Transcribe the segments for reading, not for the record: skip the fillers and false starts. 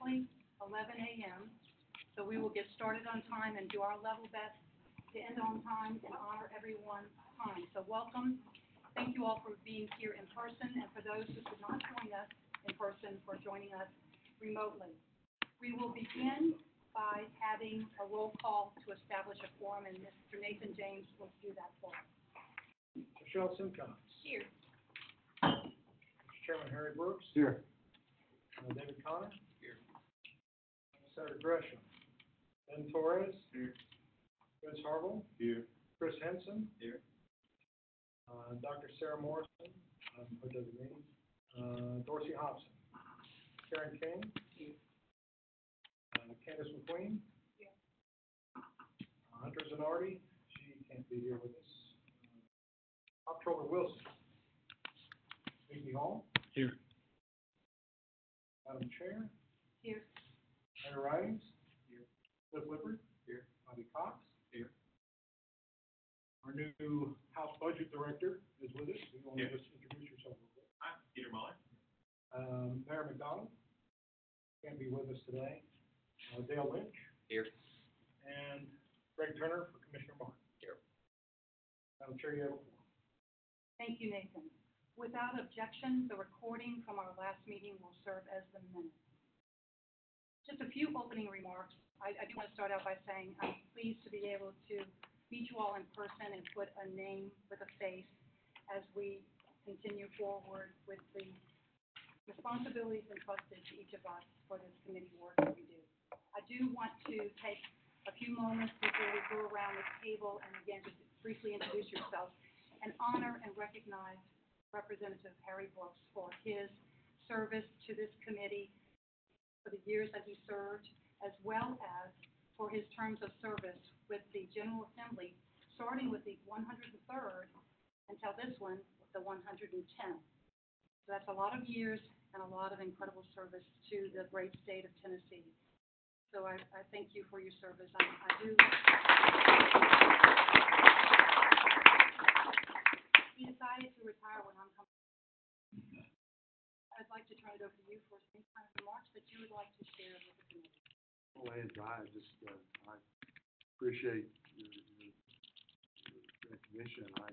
exactly 11 a.m., so we will get started on time and do our level best to end on time and honor everyone's time. So welcome. Thank you all for being here in person, and for those who could not join us in person, for joining us remotely. We will begin by having a roll call to establish a quorum, and Mr. Nathan James will do that for us. Michelle Simcox. Here. Mr. Chairman Harry Brooks. Here. David Connor. Here. Senator Gresham. Ben Torres. Here. Chris Harville. Here. Chris Henson. Here. Dr. Sarah Morrison. Her designee. Dorsey Hobson. Karen King. Here. Candace McQueen. Here. Hunter Zanardi. She can't be here with us. October Wilson. Vicky Hall. Here. Madam Chair. Here. Mayor Ridings. Here. Cliff Lippard. Here. Bobby Cox. Here. Our new House Budget Director is with us. You want to just introduce yourself a little bit? Hi, Peter Muller. Mayor McDonald can't be with us today. Dale Lynch. Here. And Greg Turner for Commissioner Martin. Here. Madam Chair, you have a floor. Thank you, Nathan. Without objection, the recording from our last meeting will serve as the minutes. Just a few opening remarks. I do want to start out by saying I'm pleased to be able to meet you all in person and put a name with a face as we continue forward with the responsibilities entrusted to each of us for this committee work that we do. I do want to take a few moments before we go around the table and again just briefly introduce yourself and honor and recognize Representative Harry Brooks for his service to this committee for the years that he served, as well as for his terms of service with the General Assembly, starting with the 103rd until this one, the 110th. So that's a lot of years and a lot of incredible service to the great state of Tennessee. So I thank you for your service. I do. He decided to retire when I'm coming. I'd like to turn it over to you for any kind of remarks that you would like to share with the committee. Well, I appreciate your recognition. I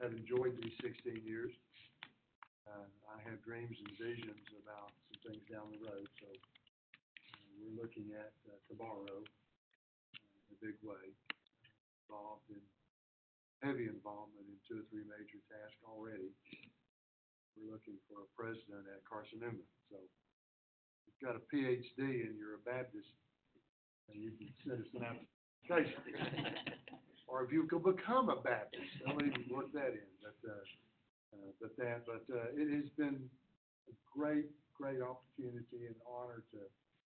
have enjoyed these 16 years. I have dreams and visions about some things down the road, so we're looking at tomorrow in a big way. Involved in heavy involvement in 2 or 3 major tasks already. We're looking for a president at Carcinema. So if you've got a PhD and you're a Baptist, and you can send us an application. Or if you could become a Baptist, I'll even work that in. But it has been a great opportunity and honor to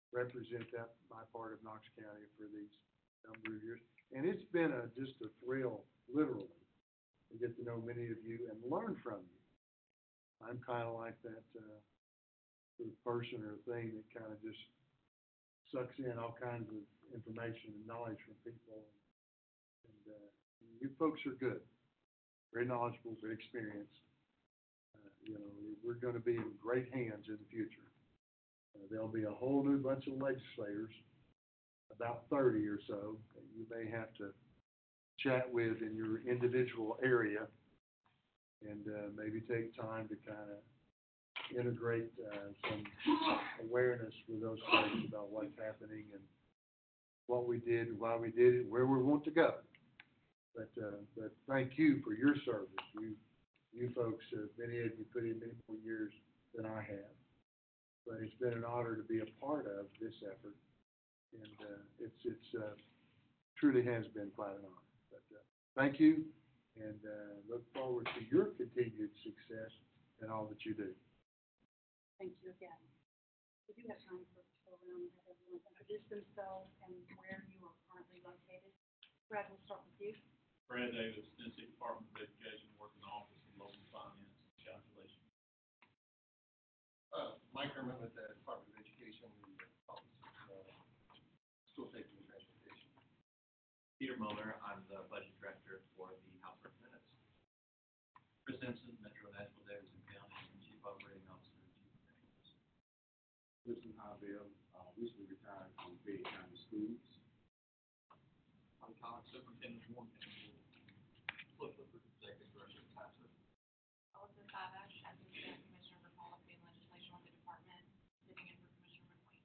represent my part of Knox County for these number of years. And it's been just a thrill, literally, to get to know many of you and learn from you. I'm kind of like that sort of person or thing that kind of just sucks in all kinds of information and knowledge from people. And you folks are good, very knowledgeable, very experienced. We're going to be in great hands in the future. There'll be a whole new bunch of legislators, about 30 or so, that you may have to chat with in your individual area, and maybe take time to kind of integrate some awareness with those folks about what's happening and what we did, why we did it, where we want to go. But thank you for your service. You folks, many of you put in many more years than I have. But it's been an honor to be a part of this effort, and it's truly has been quite an honor. But thank you, and look forward to your continued success in all that you do. Thank you again. We do have time for go around and have everyone introduce themselves and where you are currently located. Brad, we'll start with you. Brad Davis, Tennessee Department of Education, working Office of Local Finance and Calculation. Mike Herman with the Department of Education, the Office of School Safety and Transportation. Peter Muller, I'm the Budget Director for the House of Representatives. Chris Simpson, Metro Nashville Davidson County, and Chief Operating Officer of Chief Financial Officer. Kristen Hobbill, recently retired from Fayette County Schools. I'm Todd, Superintendent of Warren County. Cliff Clifford, Executive Director of TASA. Melissa Savash, Assistant Commissioner for Policy and Legislation with the Department, sitting in for Commissioner McQueen.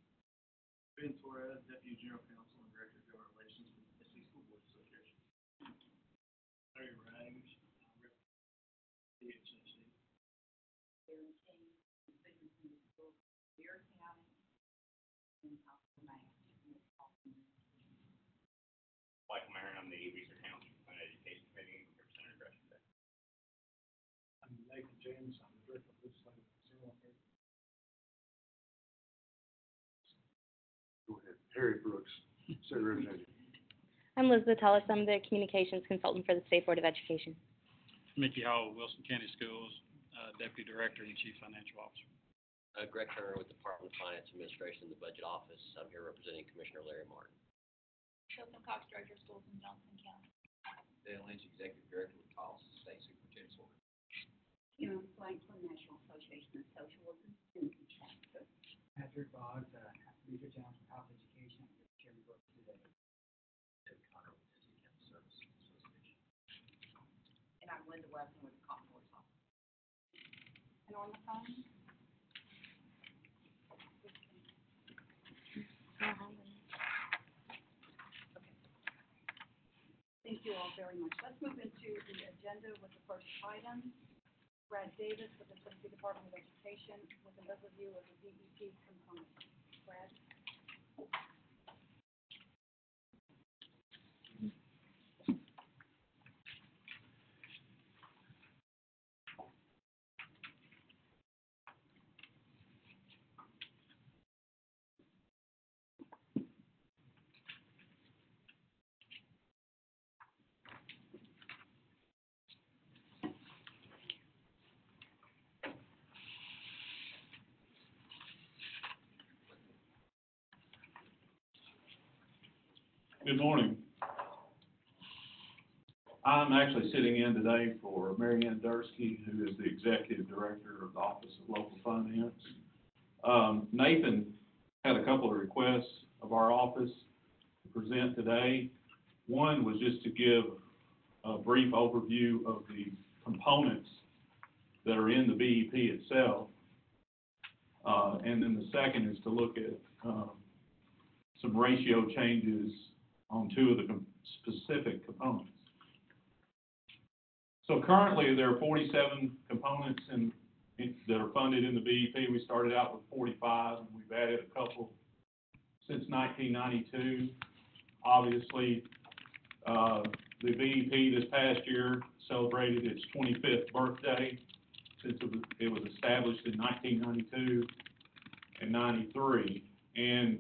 Ben Torres, Deputy General Counsel and Director of Government Relations with the SC School Board Association. Larry Rose, DHSC. Barry King, Assistant Principal, Beard County, and Council Mayor. Michael Marin, I'm the Research Council and Education Committee, Representative Gresham Day. I'm Nathan James, I'm the Director of Legislative Consumer Affairs. Go ahead. Harry Brooks, State Representative. I'm Elizabeth Hollis. I'm the Communications Consultant for the State Board of Education. Mickey Hall, Wilson County Schools, Deputy Director and Chief Financial Officer. Greg Turner with Department of Finance Administration, the Budget Office. I'm here representing Commissioner Larry Martin. Chilton Cox, Director of Schools in Johnson County. Dale Lynch, Executive Director with Policy, State Superintendent's Order. Kim Franklin, National Association of Social Workers, Tennessee Chapter. Patrick Boggs, Research Council for Health Education, Chairman Brooks today. David Connor with Tennessee County Services Association. And I'm Linda Wesson with the Comptroller's Office. And on the phone? Thank you all very much. Let's move into the agenda with the first item. Brad Davis with the Tennessee Department of Education with an overview of the BEP components. Brad? Good morning. I'm actually sitting in today for Mary Ann Dursky, who is the Executive Director of the Office of Local Finance. Nathan had a couple of requests of our office to present today. One was just to give a brief overview of the components that are in the BEP itself. And then the second is to look at some ratio changes on two of the specific components. So currently there are 47 components that are funded in the BEP. We started out with 45 and we've added a couple since 1992. Obviously, the BEP this past year celebrated its 25th birthday since it was established in 1992 and 93. And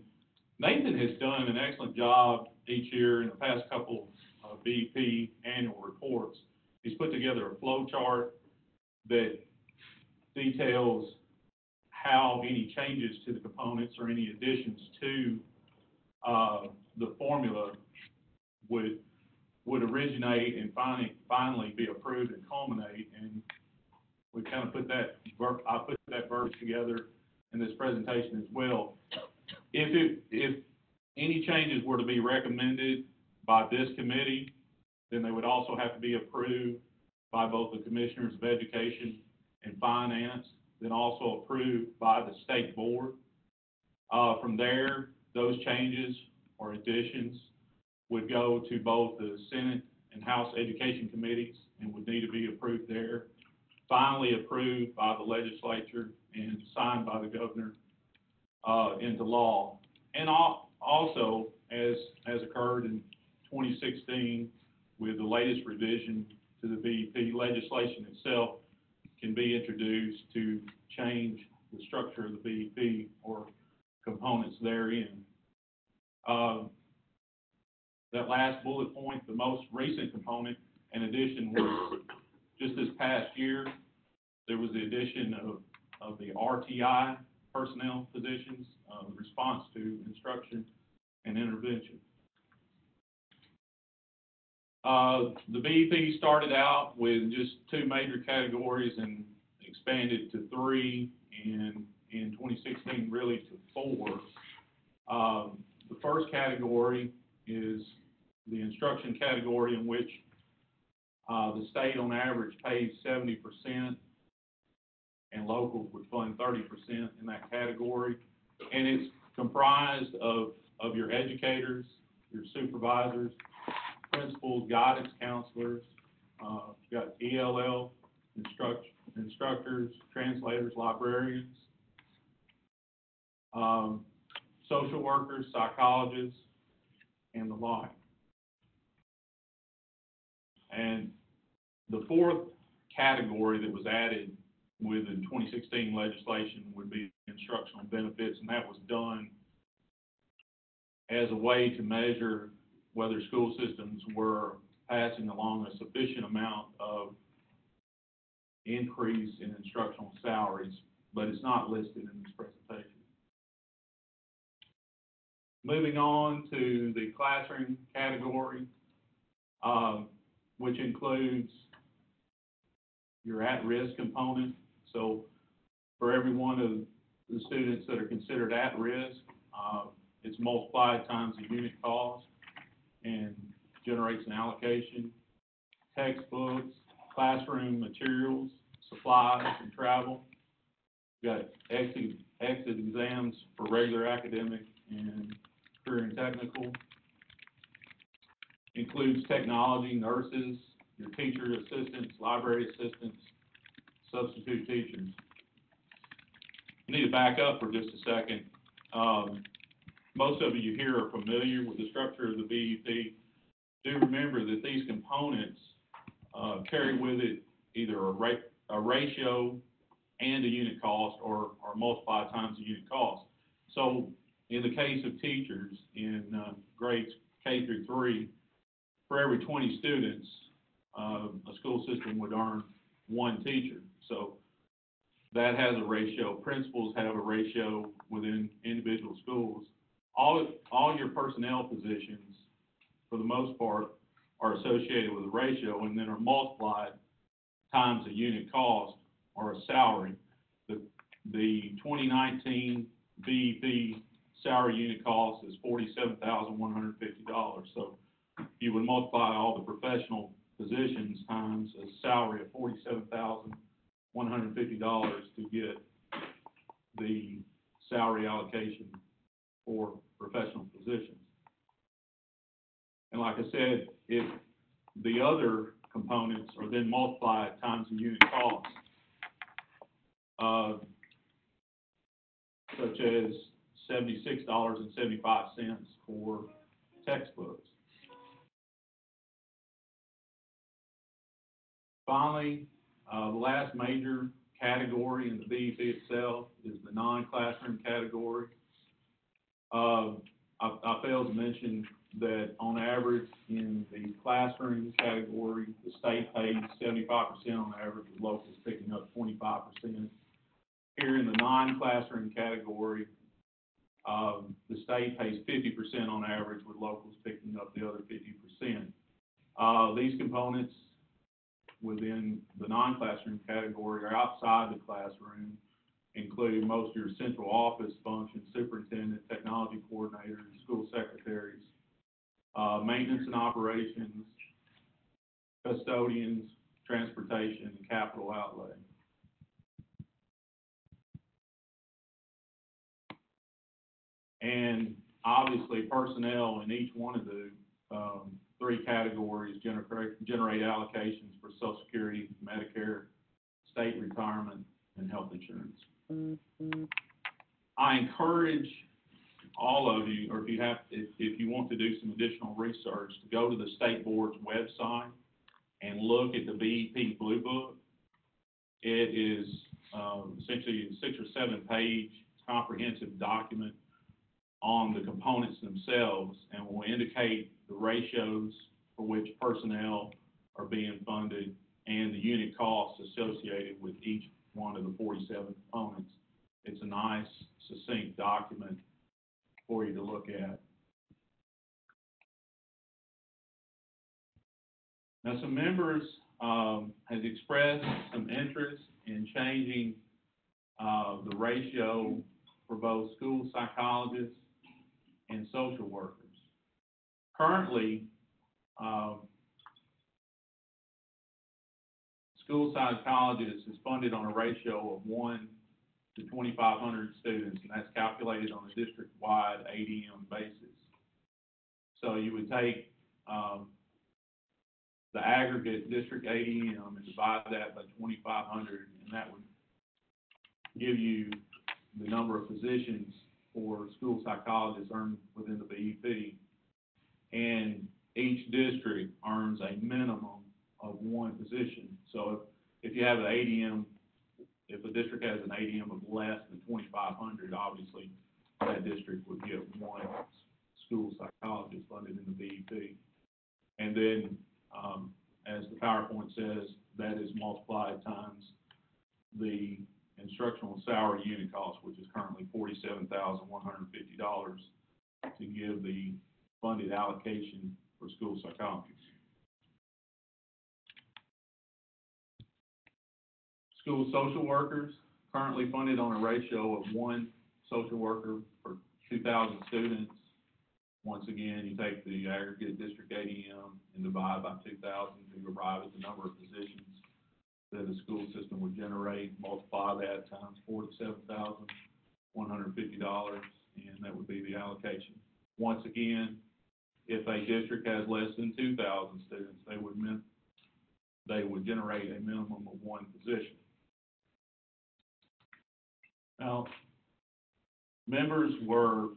Nathan has done an excellent job each year in the past couple of BEP annual reports. He's put together a flow chart that details how any changes to the components or any additions to the formula would originate and finally be approved and culminate. And we kind of put that, I put that verbiage together in this presentation as well. If any changes were to be recommended by this committee, then they would also have to be approved by both the Commissioners of Education and Finance, then also approved by the State Board. From there, those changes or additions would go to both the Senate and House Education Committees and would need to be approved there. Finally approved by the legislature and signed by the governor into law. And also, as occurred in 2016 with the latest revision to the BEP, legislation itself can be introduced to change the structure of the BEP or components therein. That last bullet point, the most recent component and addition was just this past year, there was the addition of the RTI personnel positions, response to instruction and intervention. The BEP started out with just two major categories and expanded to three in in 2016 really to four. The first category is the instruction category, in which the state on average pays 70%, and locals would fund 30% in that category. And it's comprised of your educators, your supervisors, principals, guidance counselors, you've got ELL instructors, translators, librarians, social workers, psychologists, and the like. And the fourth category that was added with the 2016 legislation would be instructional benefits, and that was done as a way to measure whether school systems were passing along a sufficient amount of increase in instructional salaries, but it's not listed in this presentation. Moving on to the classroom category, which includes your at-risk component. So for every one of the students that are considered at risk, it's multiplied times the unit cost and generates an allocation. Textbooks, classroom materials, supplies, and travel. We've got exit exams for regular academic and career and technical. Includes technology, nurses, your teacher assistants, library assistants, substitute teachers. I need to back up for just a second. Most of you here are familiar with the structure of the BEP. Do remember that these components carry with it either a ratio and a unit cost, or multiply times the unit cost. So in the case of teachers in grades K through 3, for every 20 students, a school system would earn one teacher. So that has a ratio. Principals have a ratio within individual schools. All your personnel positions, for the most part, are associated with a ratio and then are multiplied times a unit cost or a salary. The 2019 BEP salary unit cost is $47,150. So you would multiply all the professional positions times a salary of $47,150 to get the salary allocation for professional positions. And like I said, if the other components are then multiplied times the unit cost, such as $76.75 for textbooks. Finally, the last major category in the BEP itself is the non-classroom category. I failed to mention that on average in the classroom category, the state pays 75% on average, with locals picking up 25%. Here in the non-classroom category, the state pays 50% on average, with locals picking up the other 50%. These components within the non-classroom category are outside the classroom, include most of your central office functions, superintendent, technology coordinators, school secretaries, maintenance and operations, custodians, transportation, and capital outlay. And obviously personnel in each one of the three categories generate allocations for Social Security, Medicare, state retirement, and health insurance. I encourage all of you, or if you want to do some additional research, to go to the state board's website and look at the BEP Blue Book. It is essentially a 6 or 7 page comprehensive document on the components themselves, and will indicate the ratios for which personnel are being funded and the unit costs associated with each one of the 47 components. It's a nice, succinct document for you to look at. Now, some members has expressed some interest in changing the ratio for both school psychologists and social workers. Currently, school psychologist is funded on a ratio of 1 to 2,500 students, and that's calculated on a district-wide ADM basis. So you would take the aggregate district ADM and divide that by 2,500, and that would give you the number of positions for school psychologists earned within the BEP. And each district earns a minimum of one position. So if you have an ADM, if a district has an ADM of less than 2,500, obviously that district would get one school psychologist funded in the BEP. And then, as the PowerPoint says, that is multiplied times the instructional salary unit cost, which is currently $47,150, to give the funded allocation for school psychologists. School social workers, currently funded on a ratio of 1 social worker for 2,000 students. Once again, you take the aggregate district ADM and divide by 2,000 to arrive at the number of positions that the school system would generate, multiply that times $47,150, and that would be the allocation. Once again, if a district has less than 2,000 students, they would generate a minimum of 1 position. Now, members were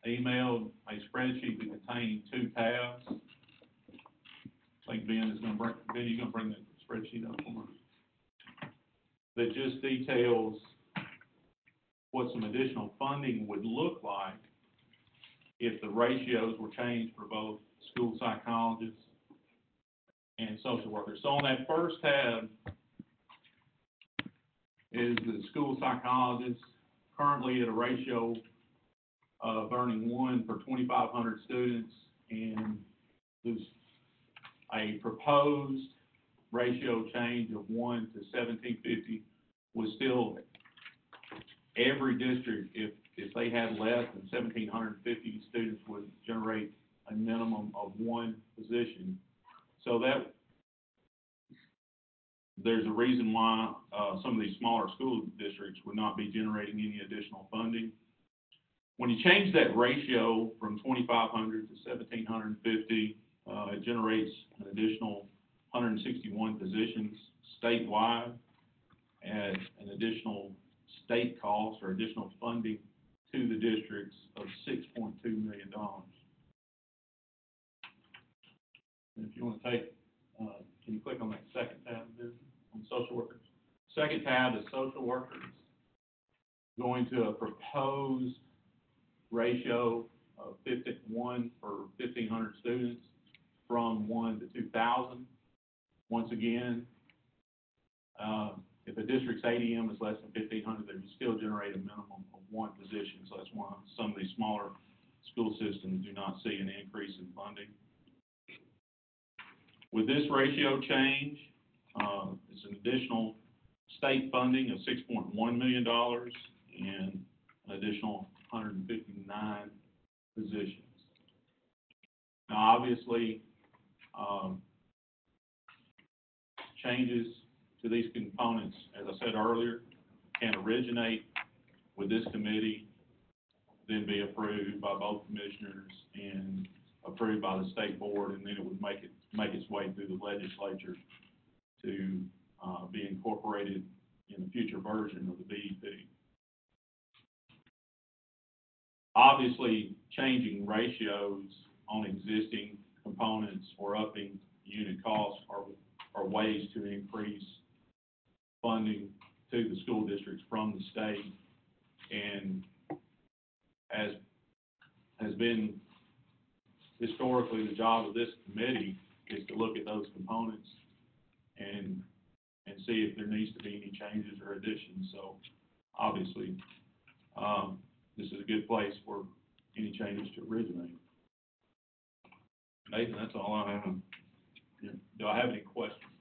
emailed a spreadsheet that contained 2 tabs. I think Ben, you're gonna bring the spreadsheet up for us. That just details what some additional funding would look like if the ratios were changed for both school psychologists and social workers. So on that first tab is the school psychologist, currently at a ratio of earning 1 for 2,500 students, and there's a proposed ratio change of 1 to 1,750 was still every district, if they had less than 1,750 students, would generate a minimum of 1 position. So that there's a reason why some of these smaller school districts would not be generating any additional funding. When you change that ratio from 2,500 to 1,750, it generates an additional 161 positions statewide, and an additional state cost or additional funding to the districts of $6.2 million. And if you want to take, can you click on that second tab there on social workers? Second tab is social workers, going to a proposed ratio of 1 for 1,500 students from 1 to 2,000. Once again, if a district's ADM is less than 1,500, they would still generate a minimum of 1 position. So that's why some of these smaller school systems do not see an increase in funding. With this ratio change, it's an additional state funding of $6.1 million and an additional 159 positions. Now, obviously, changes to these components, as I said earlier, can originate with this committee, then be approved by both commissioners and approved by the state board, and then it would make its way through the legislature to be incorporated in a future version of the BEP. Obviously, changing ratios on existing components or upping unit costs are ways to increase funding to the school districts from the state, and as has been historically the job of this committee is to look at those components and see if there needs to be any changes or additions. So obviously, this is a good place for any changes to originate. Nathan, that's all I have. Do I have any questions?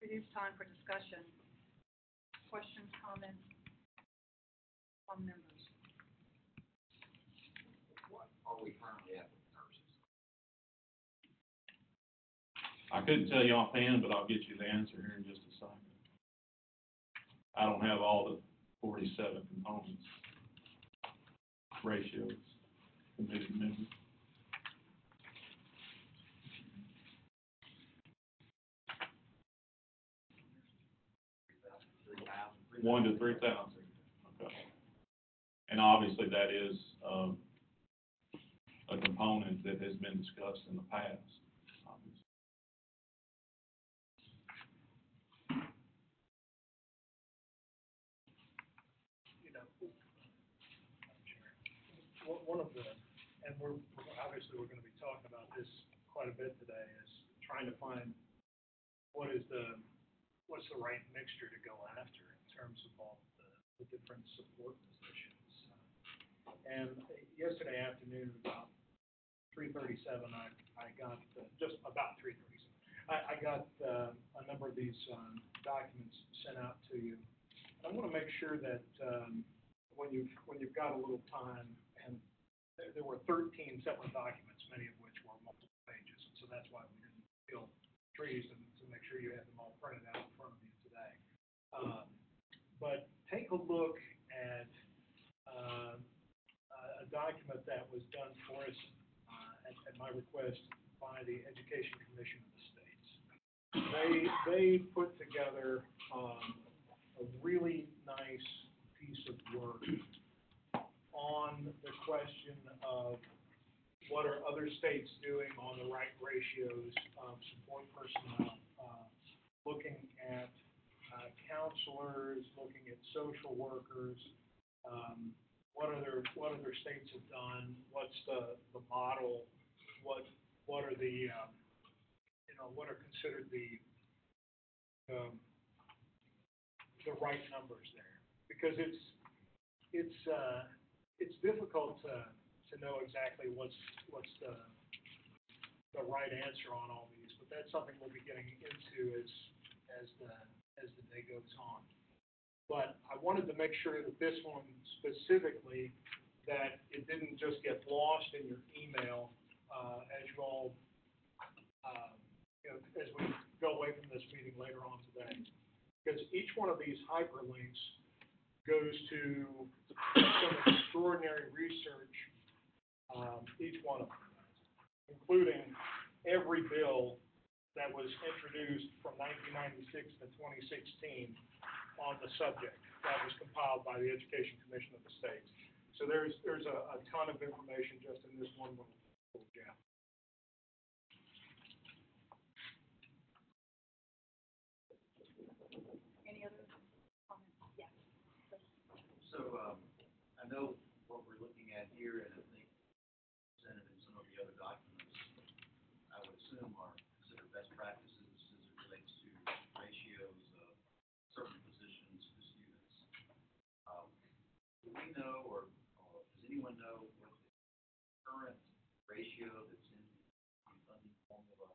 It is time for discussion. questions, comments from members? What are we currently at with nurses? I couldn't tell you offhand, but I'll get you the answer here in just a second. I don't have all the 47 components, ratios, committee members. One to 3,000. Okay. And obviously that is, a component that has been discussed in the past, obviously. You know, one of the, and we're obviously, we're gonna be talking about this quite a bit today, is trying to find what's the right mixture to go after in terms of all the different support positions. And yesterday afternoon, about 3:37, I got, just about 3:37, I got a number of these documents sent out to you. I want to make sure that when you've got a little time, and there were 13 separate documents, many of which were multiple pages, and so that's why we didn't feel trees to make sure you had them all printed out in front of you today. But take a look at a document that was done for us at my request by the Education Commission of the States. They put together a really nice piece of work on the question of what are other states doing on the right ratios of support personnel, looking at counselors, looking at social workers, what other states have done, what's the model, what are the what are considered the right numbers there, because it's difficult to know exactly what's the right answer on all these, but that's something we'll be getting into as the day goes on. But I wanted to make sure that this one specifically, that it didn't just get lost in your email as you all, as we go away from this meeting later on today. Because each one of these hyperlinks goes to some extraordinary research, each one of them, including every bill that was introduced from 1996 to 2016 on the subject that was compiled by the Education Commission of the States. So there's a ton of information just in this one little gem. Any other comments? Yes. So, I know what we're looking at here, and I think presented in some of the other documents, I would assume are considered best practices as it relates to ratios of certain positions to students. Do we know, or does anyone know what the current ratio that's in the funding formula,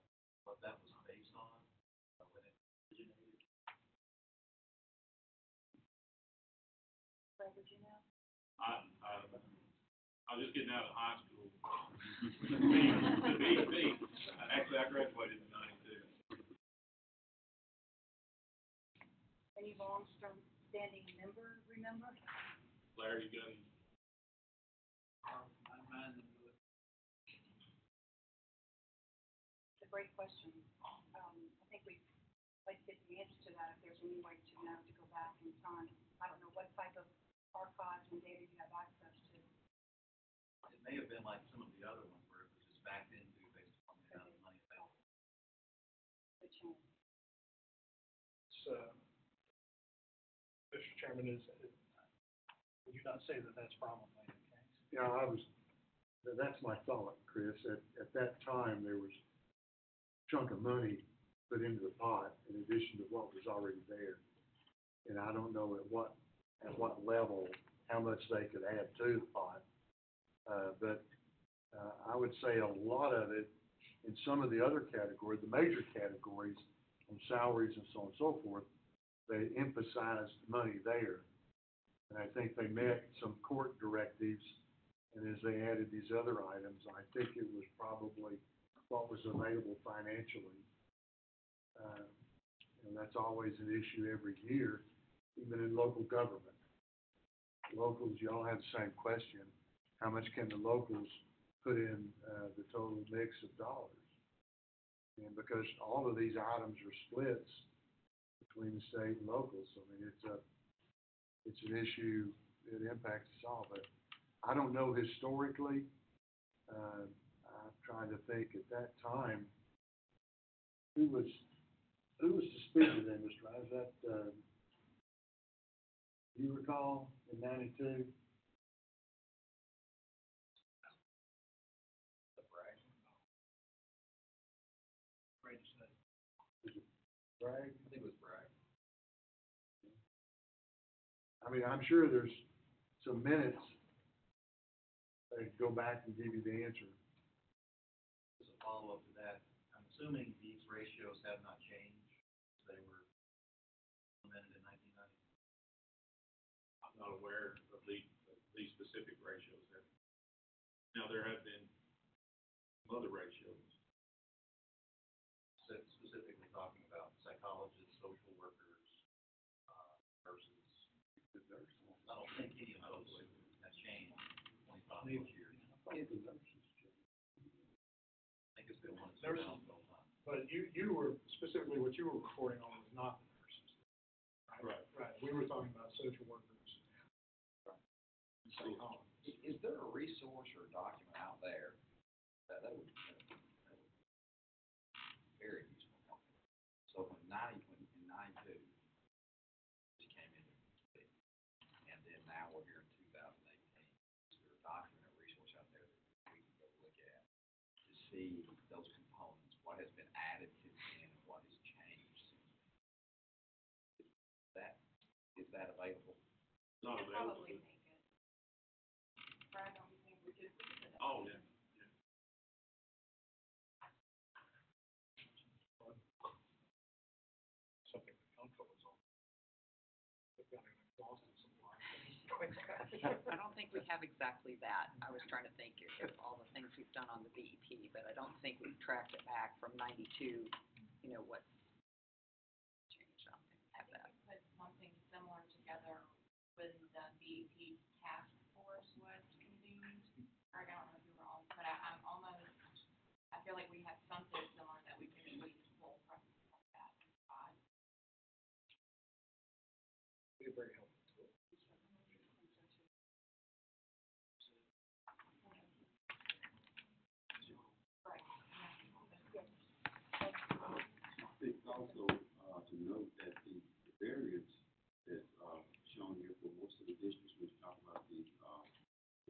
what that was based on, when it originated? Brad, did you know? I was just getting out of high school. The BEP, actually, I graduated in '92. Any long-standing member remember? Larry Gunn. It's a great question. I think we'd like to get the answer to that if there's any way to know, to go back in time. I don't know what type of archives and data you have access to. It may have been like some of the other ones where it was just backed into based upon the amount of money available. Good chance. So, Mr. Chairman, would you not say that that's probably the case? Yeah, that's my thought, Chris. At that time, there was a chunk of money put into the pot in addition to what was already there. And I don't know at what level, how much they could add to the pot. But I would say a lot of it, in some of the other categories, the major categories on salaries and so on and so forth, they emphasized money there. And I think they met some court directives, and as they added these other items, I think it was probably what was available financially. And that's always an issue every year, even in local government. Locals, you all have the same question. How much can the locals put in the total mix of dollars? And because all of these items are splits between the state and locals, I mean, it's an issue that impacts us all. But I don't know historically. I'm trying to think at that time, who was the speaker then, Mr. Rice? That, do you recall in '92? Bragg? I think it was Bragg. I mean, I'm sure there's some minutes that could go back and give you the answer. As a follow-up to that, I'm assuming these ratios have not changed. They were implemented in 1990. I'm not aware of these specific ratios. Now, there have been other ratios. Specifically talking about psychologists, social workers, nurses. I don't think any of those have changed in 25 years. I think it's been one of those around the whole time. But you were, specifically what you were reporting on was not the nurses. Right. Right, we were talking about social workers. Right. And psychologists. Is there a resource or a document out there that would be very useful? So in 92, it came into effect, and then now we're here in 2018. Is there a document or resource out there that we can go look at to see those components, what has been added to them and what has changed? Is that available? Not Could available. probably make it. Brad, don't you think we could put it up? Oh, yeah. Something the council was on. They've got an exhaustive supply. I don't think we have exactly that. I was trying to think of all the things we've done on the BEP, but I don't think we've tracked it back from '92, what's changed. I don't think we have that. We put something similar together when the BEP task force was convened. Greg, I don't know if you were on, but I feel like we have something similar that we can at least pull from that. Be very helpful. It's also, to note that the variance that's, shown here for most of the districts, which talk about the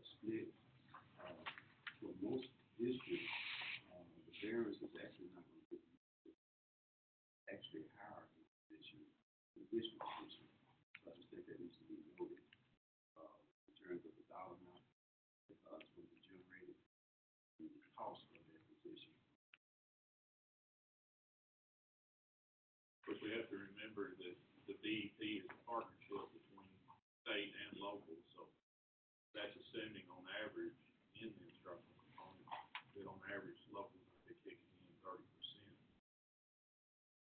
split, for most districts, the variance is actually not going to be actually higher in the district. So I just think that needs to be noted, in terms of the dollar amount that us will be generated and the cost of that position. Of course, we have to remember that the BEP is a partnership between state and local, so that's assuming on average in the instructional component, that on average, local might be kicking in 30%.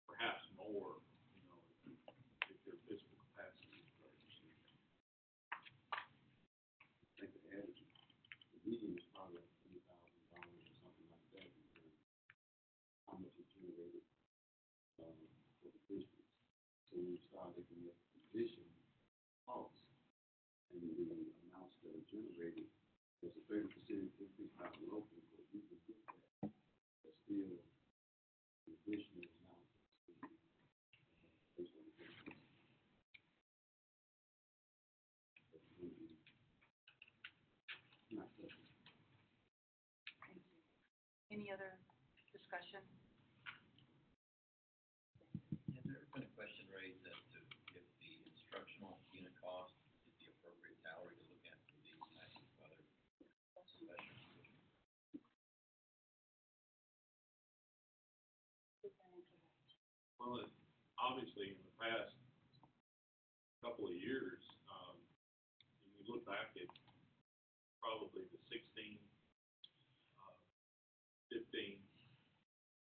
Perhaps more, if their fiscal capacity is 30%. I think the average, the median is probably $20,000 or something like that, because how much is generated, for the district. So when you start looking at position costs and the amounts that are generated, there's a 30% increase by the local, but you can get that. But still, the additional amount based on the business. That's going to be not that. Thank you. Any other discussion? Has there been a question raised as to if the instructional unit cost is the appropriate salary to look at for these types of other professions? Well, obviously, in the past, couple of years, and you look back at probably the 16, 15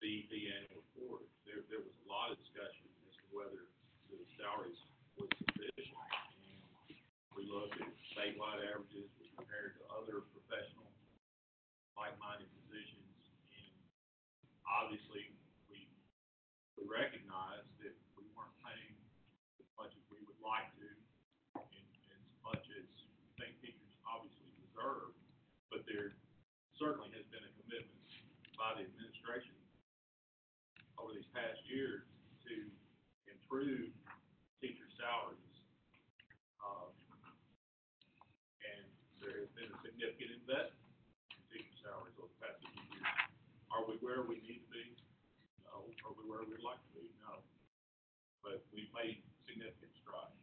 BEP annual report, there was a lot of discussion as to whether the salaries was sufficient. And we looked at statewide averages, we compared to other professional like-minded positions, and obviously we recognized that we weren't paying as much as we would like to, and as much as we think teachers obviously deserve, but there certainly has been a commitment by the administration over these past years to improve teacher salaries. And there has been a significant investment in teacher salaries over the past few years. Are we where we need to be? No. Are we where we'd like to be? No. But we've made significant strides.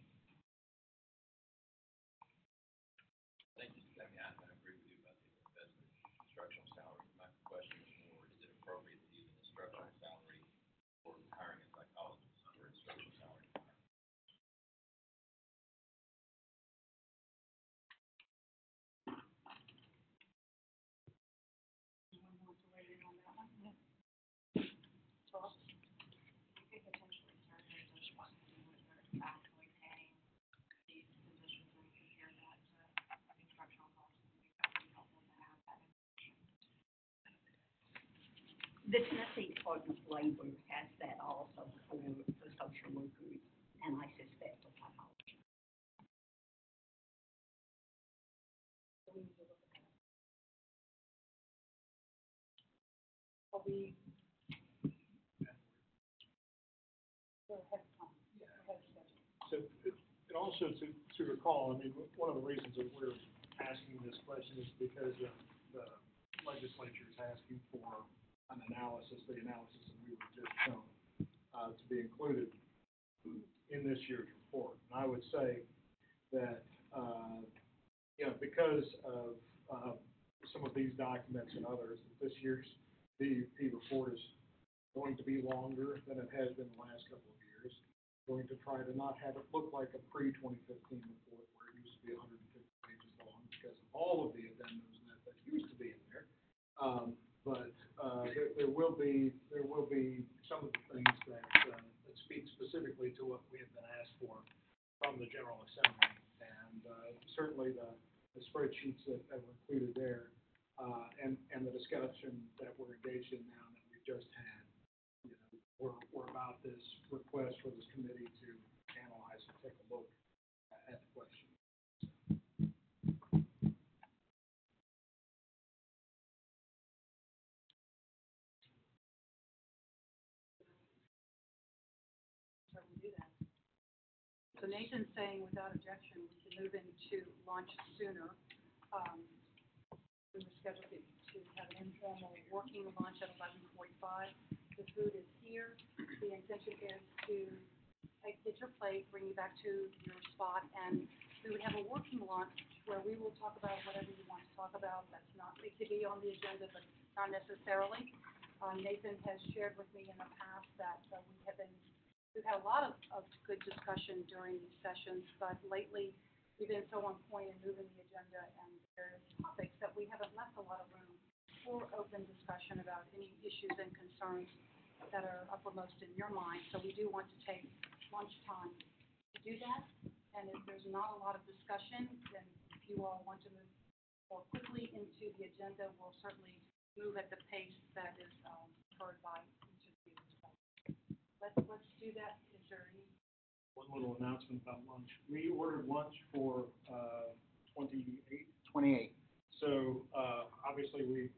Thank you. I mean, I agree with you about the investment in instructional salary. My question is more, is it appropriate to use an instructional salary for hiring a psychologist under instructional salary? Anyone want to weigh in on that one? Yeah. Charles? You could potentially survey those ones and what they're actually paying these positions and compare that to instructional costs. I think that would be helpful to have that information. The Tennessee Department of Labor has that also for social workers, and I suspect for psychology. So we need to look at that. Are we? Go ahead, Tom. Go ahead, Stephanie. So, and also to recall, I mean, one of the reasons that we're asking this question is because the legislature is asking for an analysis, the analysis that we were just shown, to be included in this year's report. And I would say that, because of some of these documents and others, this year's BEP report is going to be longer than it has been the last couple of years. Going to try to not have it look like a pre-2015 report where it used to be 150 pages long because of all of the addendums that used to be in there. But there will be some of the things that speak specifically to what we have been asked for from the General Assembly, and certainly the spreadsheets that were included there, and the discussion that we're engaged in now that we've just had. We're about this request for this committee to analyze and take a look at the question. So we do that. So Nathan's saying without objection, we can move into lunch sooner. We were scheduled to have an informal working lunch at 11:45. The food is here. The intention is to get your plate, bring you back to your spot, and we would have a working lunch where we will talk about whatever you want to talk about. That's not, it could be on the agenda, but not necessarily. Nathan has shared with me in the past that we've had a lot of good discussion during these sessions, but lately we've been so on point in moving the agenda and various topics that we haven't left a lot of room for open discussion about any issues and concerns that are uppermost in your mind. So we do want to take lunchtime to do that. And if there's not a lot of discussion, then if you all want to move more quickly into the agenda, we'll certainly move at the pace that is preferred by each of you. Let's do that. Is there any? One little announcement about lunch. We ordered lunch for 28. So obviously we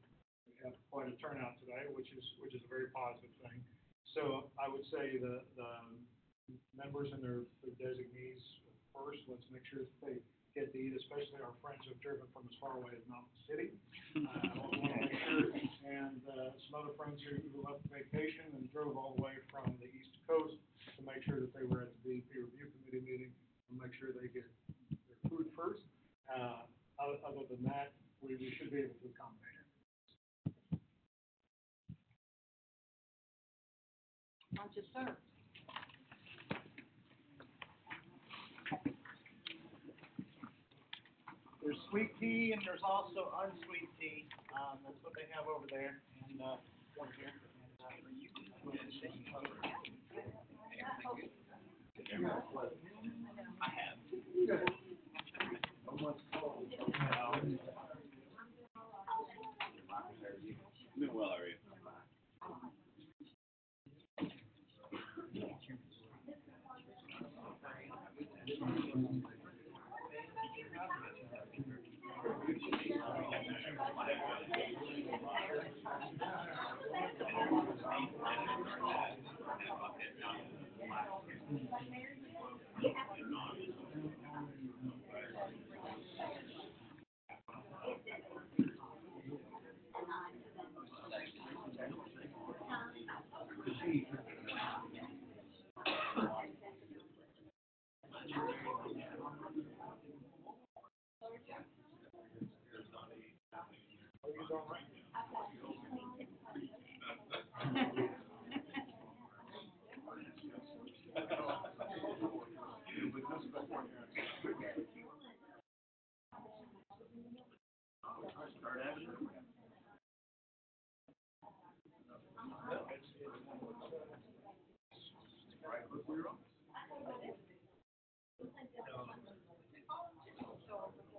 have quite a turnout today, which is a very positive thing. So I would say the members and their designees first. Let's make sure that they get to eat, especially our friends who have driven from as far away as Mountain City. I want to make sure, and some other friends who left vacation and drove all the way from the East Coast to make sure that they were at the BEP Review Committee meeting and make sure they get their food first. Other than that, we should be able to accommodate it. Lunch is served. sweet tea, and there's also unsweet tea. That's what they have over there, and, one here. I have. Doing well, how are you?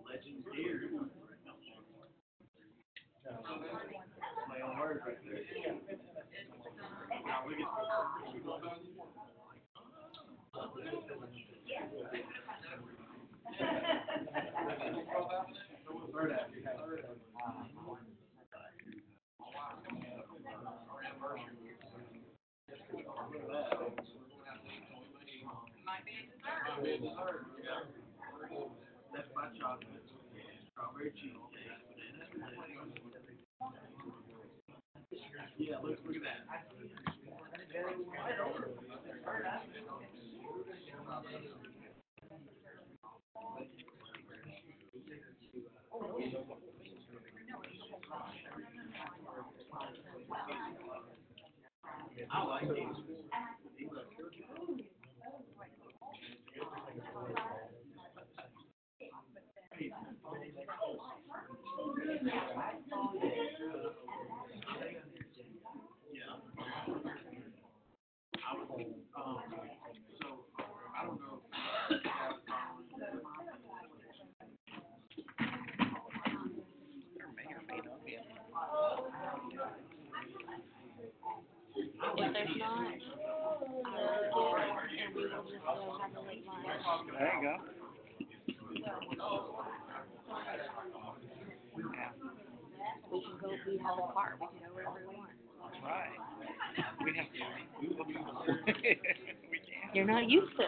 Legends here. Play on words right there. Now we get. Third act, you have third act. That's my chocolate, strawberry cheesecake, yeah, look at that. I like these. If there's not, and we will just go have a late lunch. There you go. We can go, we have a car, we can go wherever we want. That's right. We have to. We can. You're not used to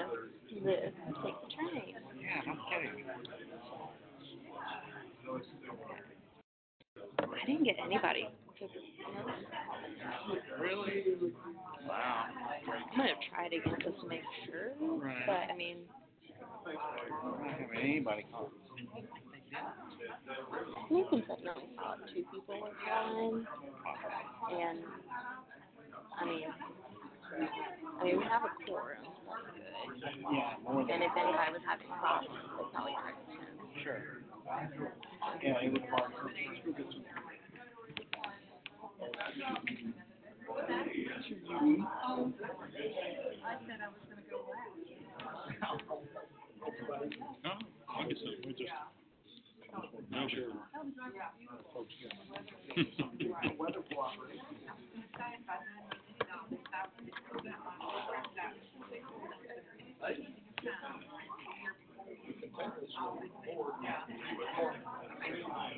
this, take the train. Yeah, no kidding. I didn't get anybody. Really? Wow. I'm gonna try it again just to make sure, Right. but I mean, I don't have anybody call. Nathan said no, we saw 2 people were calling, and, I mean, we have a quorum, so that's good. Yeah, more than. And if anybody was having problems, they'd probably try to him. Sure. Yeah, it was hard. No, I guess we just, no, sure. Folks,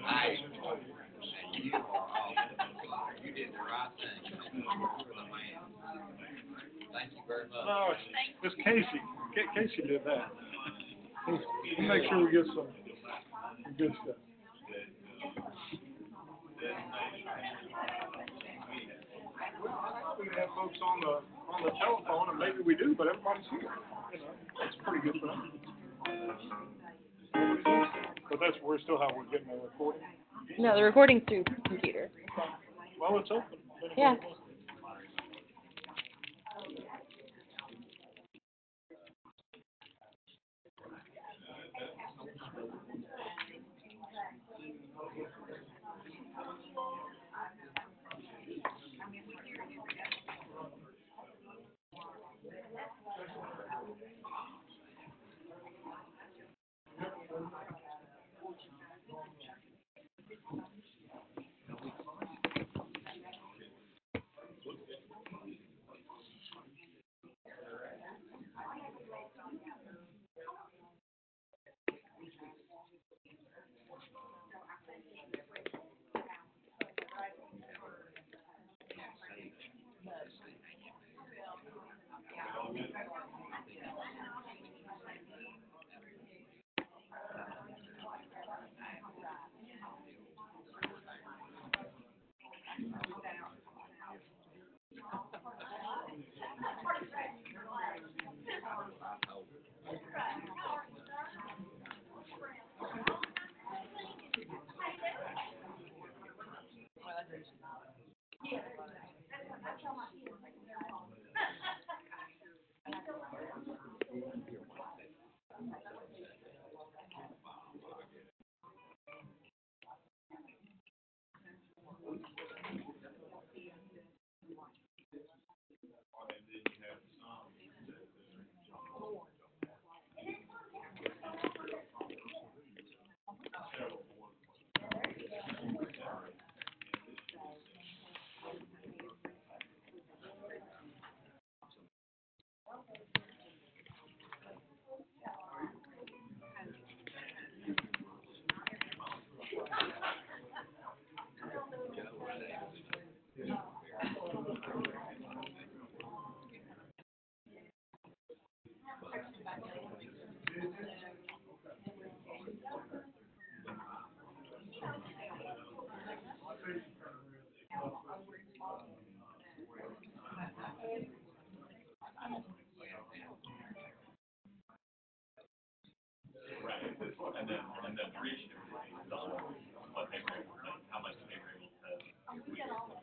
Nice. You are awesome. You did the right thing. Thank you very much. No, it's Casey. Casey did that. We'll make sure we get some good stuff. We have folks on the telephone, and maybe we do, but everybody's here. You know, it's pretty good for them. But we're still how we're getting the recording. No, the recording's through computer. Well, it's open. Yeah. And then reach what they were able to, how much they were able to.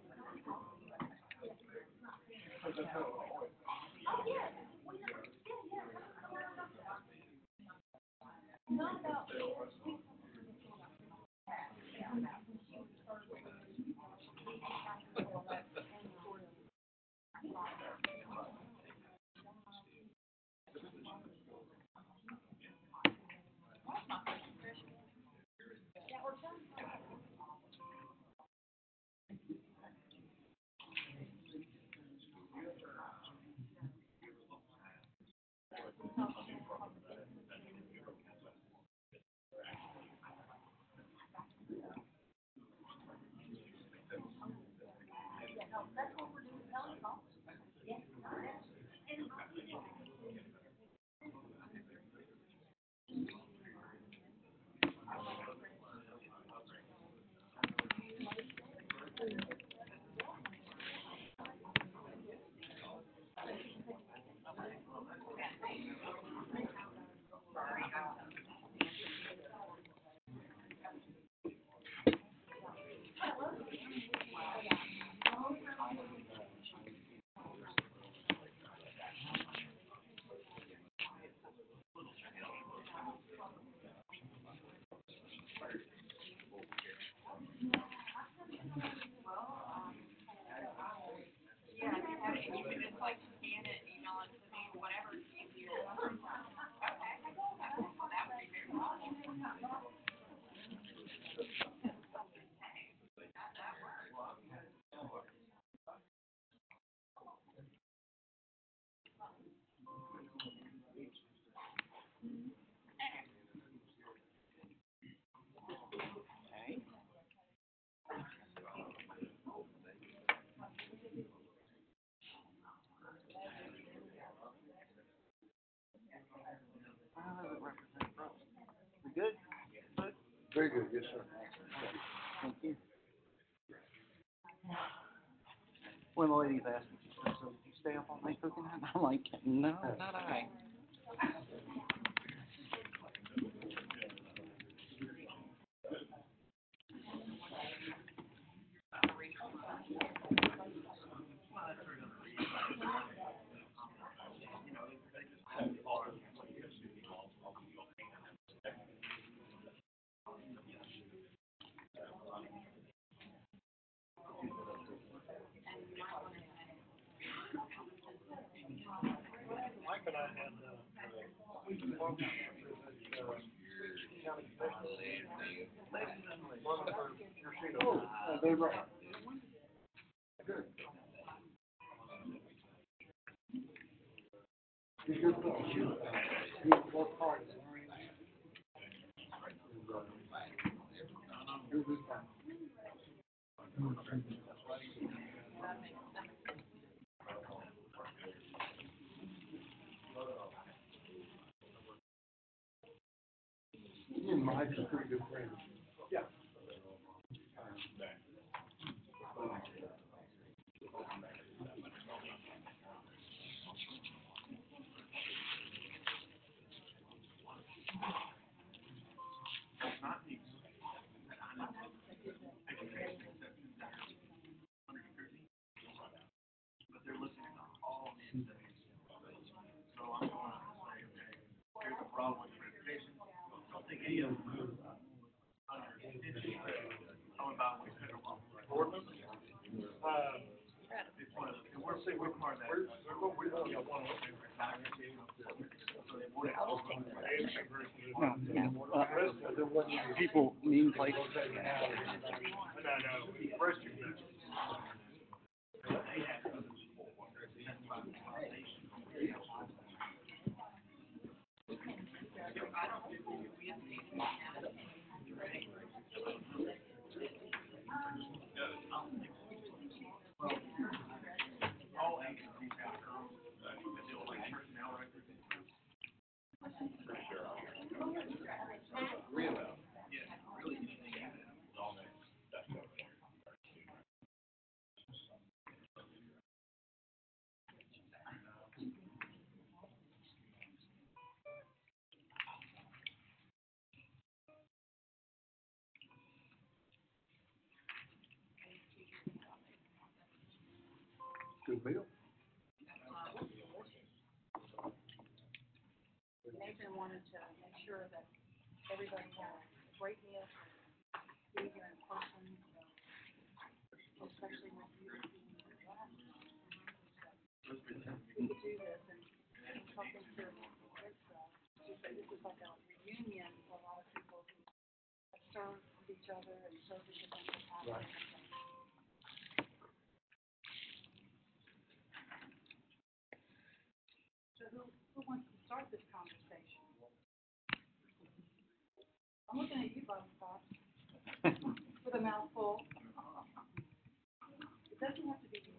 Good? Very good, yes, sir. Thank you. One of the ladies asked me, she said, so did you stay up all night cooking that? I'm like, no, not I. Mike and I had, They were. Good. Be good for you. You work hard. You'll be fine. Me and Mike's a pretty good friend. Yeah. We'll see which part of that. People mean places. Good meal. Nathan wanted to make sure that everybody had a great meal, be here in person, especially with you being in the last. We could do this and something to, this is like a reunion for a lot of people who have served each other and served in different capacities. So who wants to start this conversation? I'm looking at you, Bob Fox, with a mouthful. It doesn't have to be you.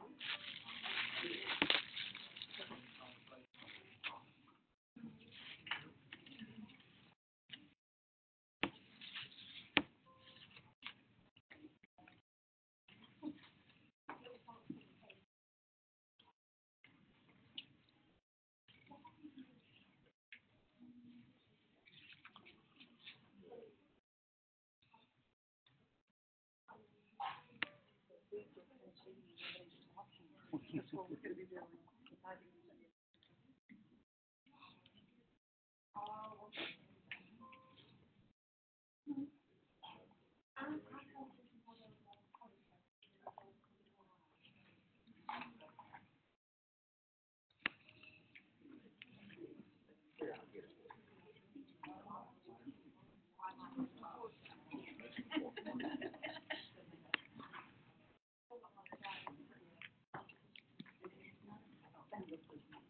That's what we're gonna be doing.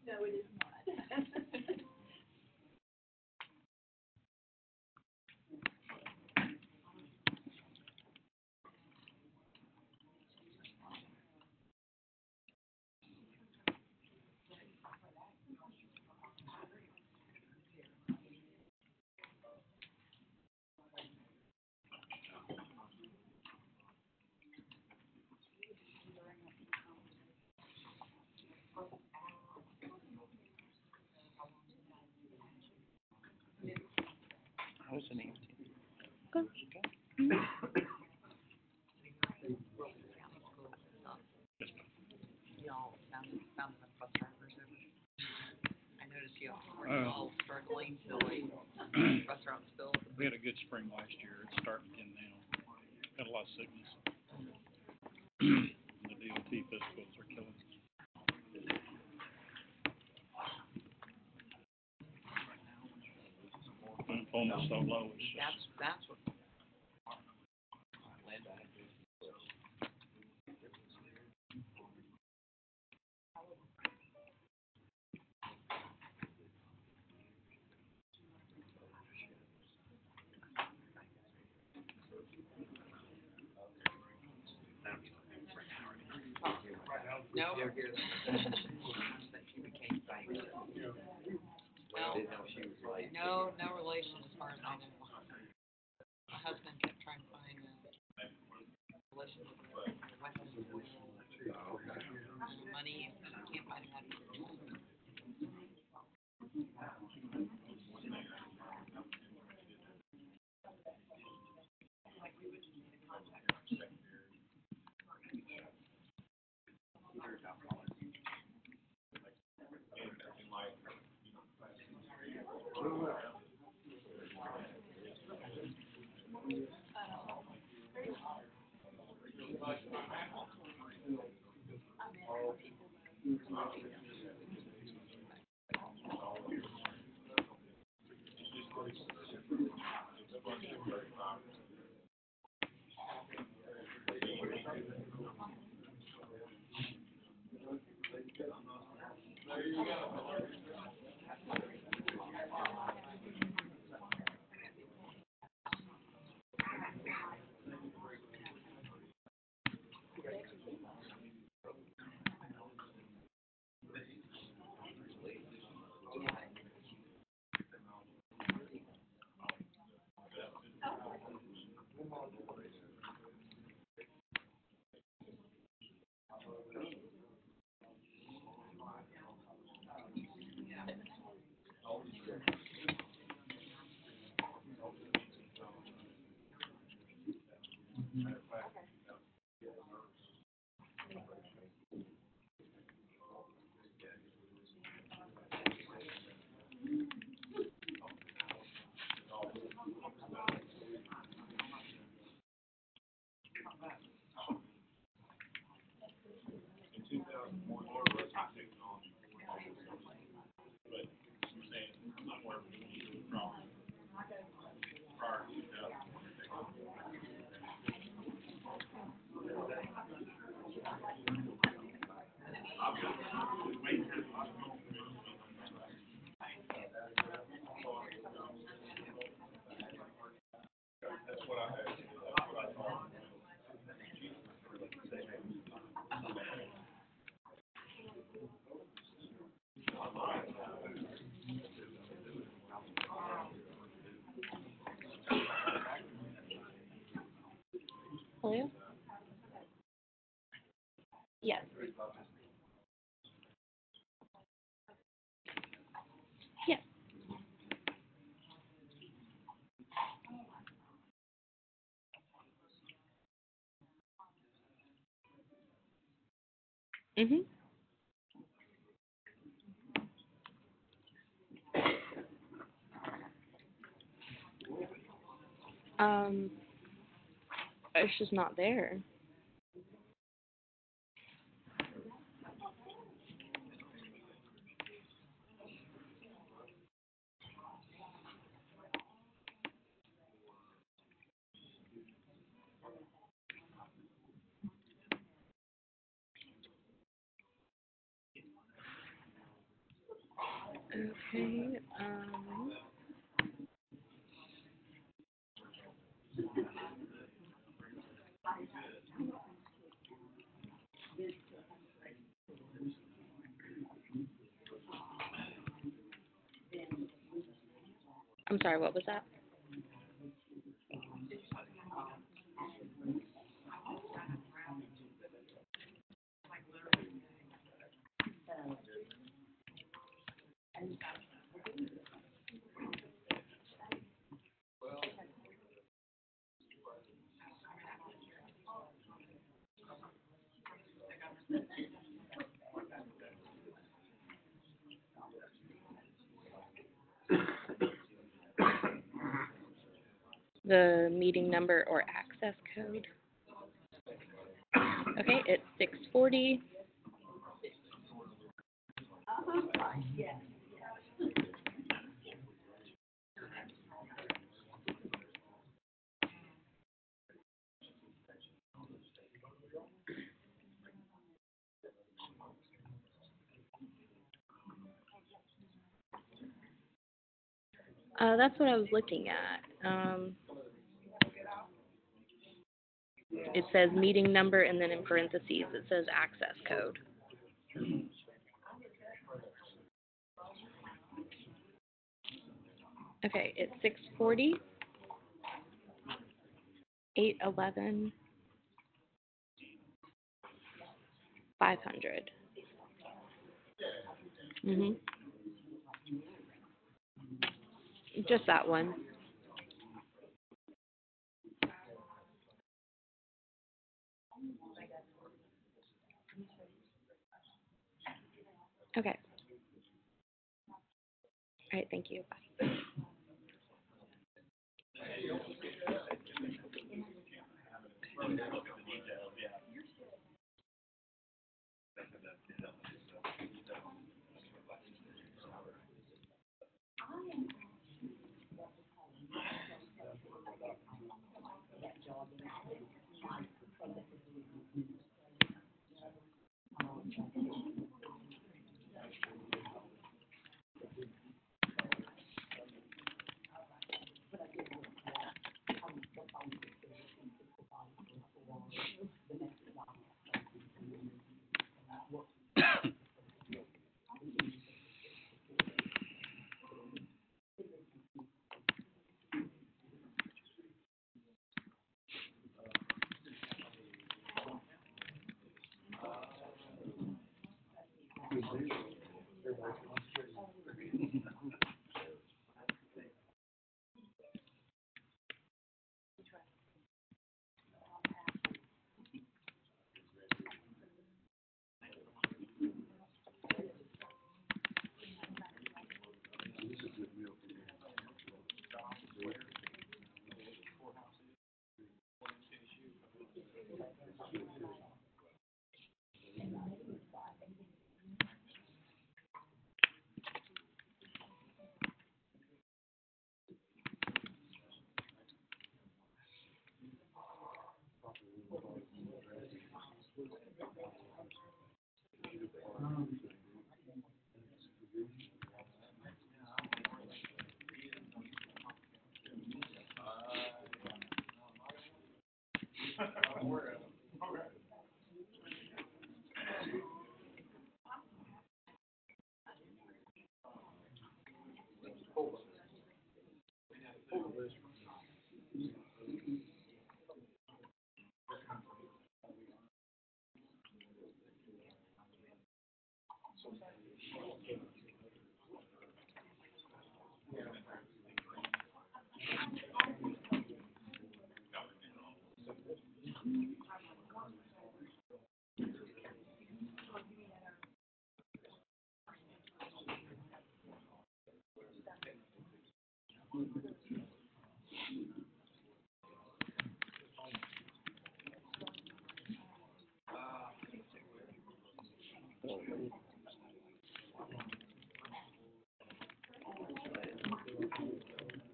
No, it is not. How's the name? Good. Y'all found enough bus drivers over. I noticed y'all were all struggling, filling restaurants filled. We had a good spring last year. It's starting again now. Got a lot of sickness. The DOT physicals are killing us. Unemployment's so low, it's just. That's what. No. That she became famous. Well, no relation as far as I know. My husband kept trying to find a relation with the weapons and money, and can't find that. Hello? Yes. Yes. Mhm. It's just not there. Okay, I'm sorry, what was that? The meeting number or access code? Okay, it's 640. Yes. That's what I was looking at. It says meeting number and then in parentheses it says access code. Okay, it's 640, 811, 500. Mhm. Just that one. Okay. All right, thank you. Bye.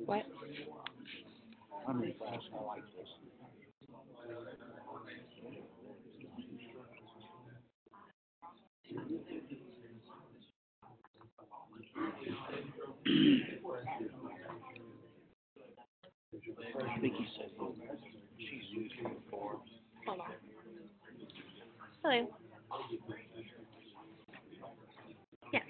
What? I'm impressed, I like this. I think he said she's used it before. Hold on. Hello. Yeah.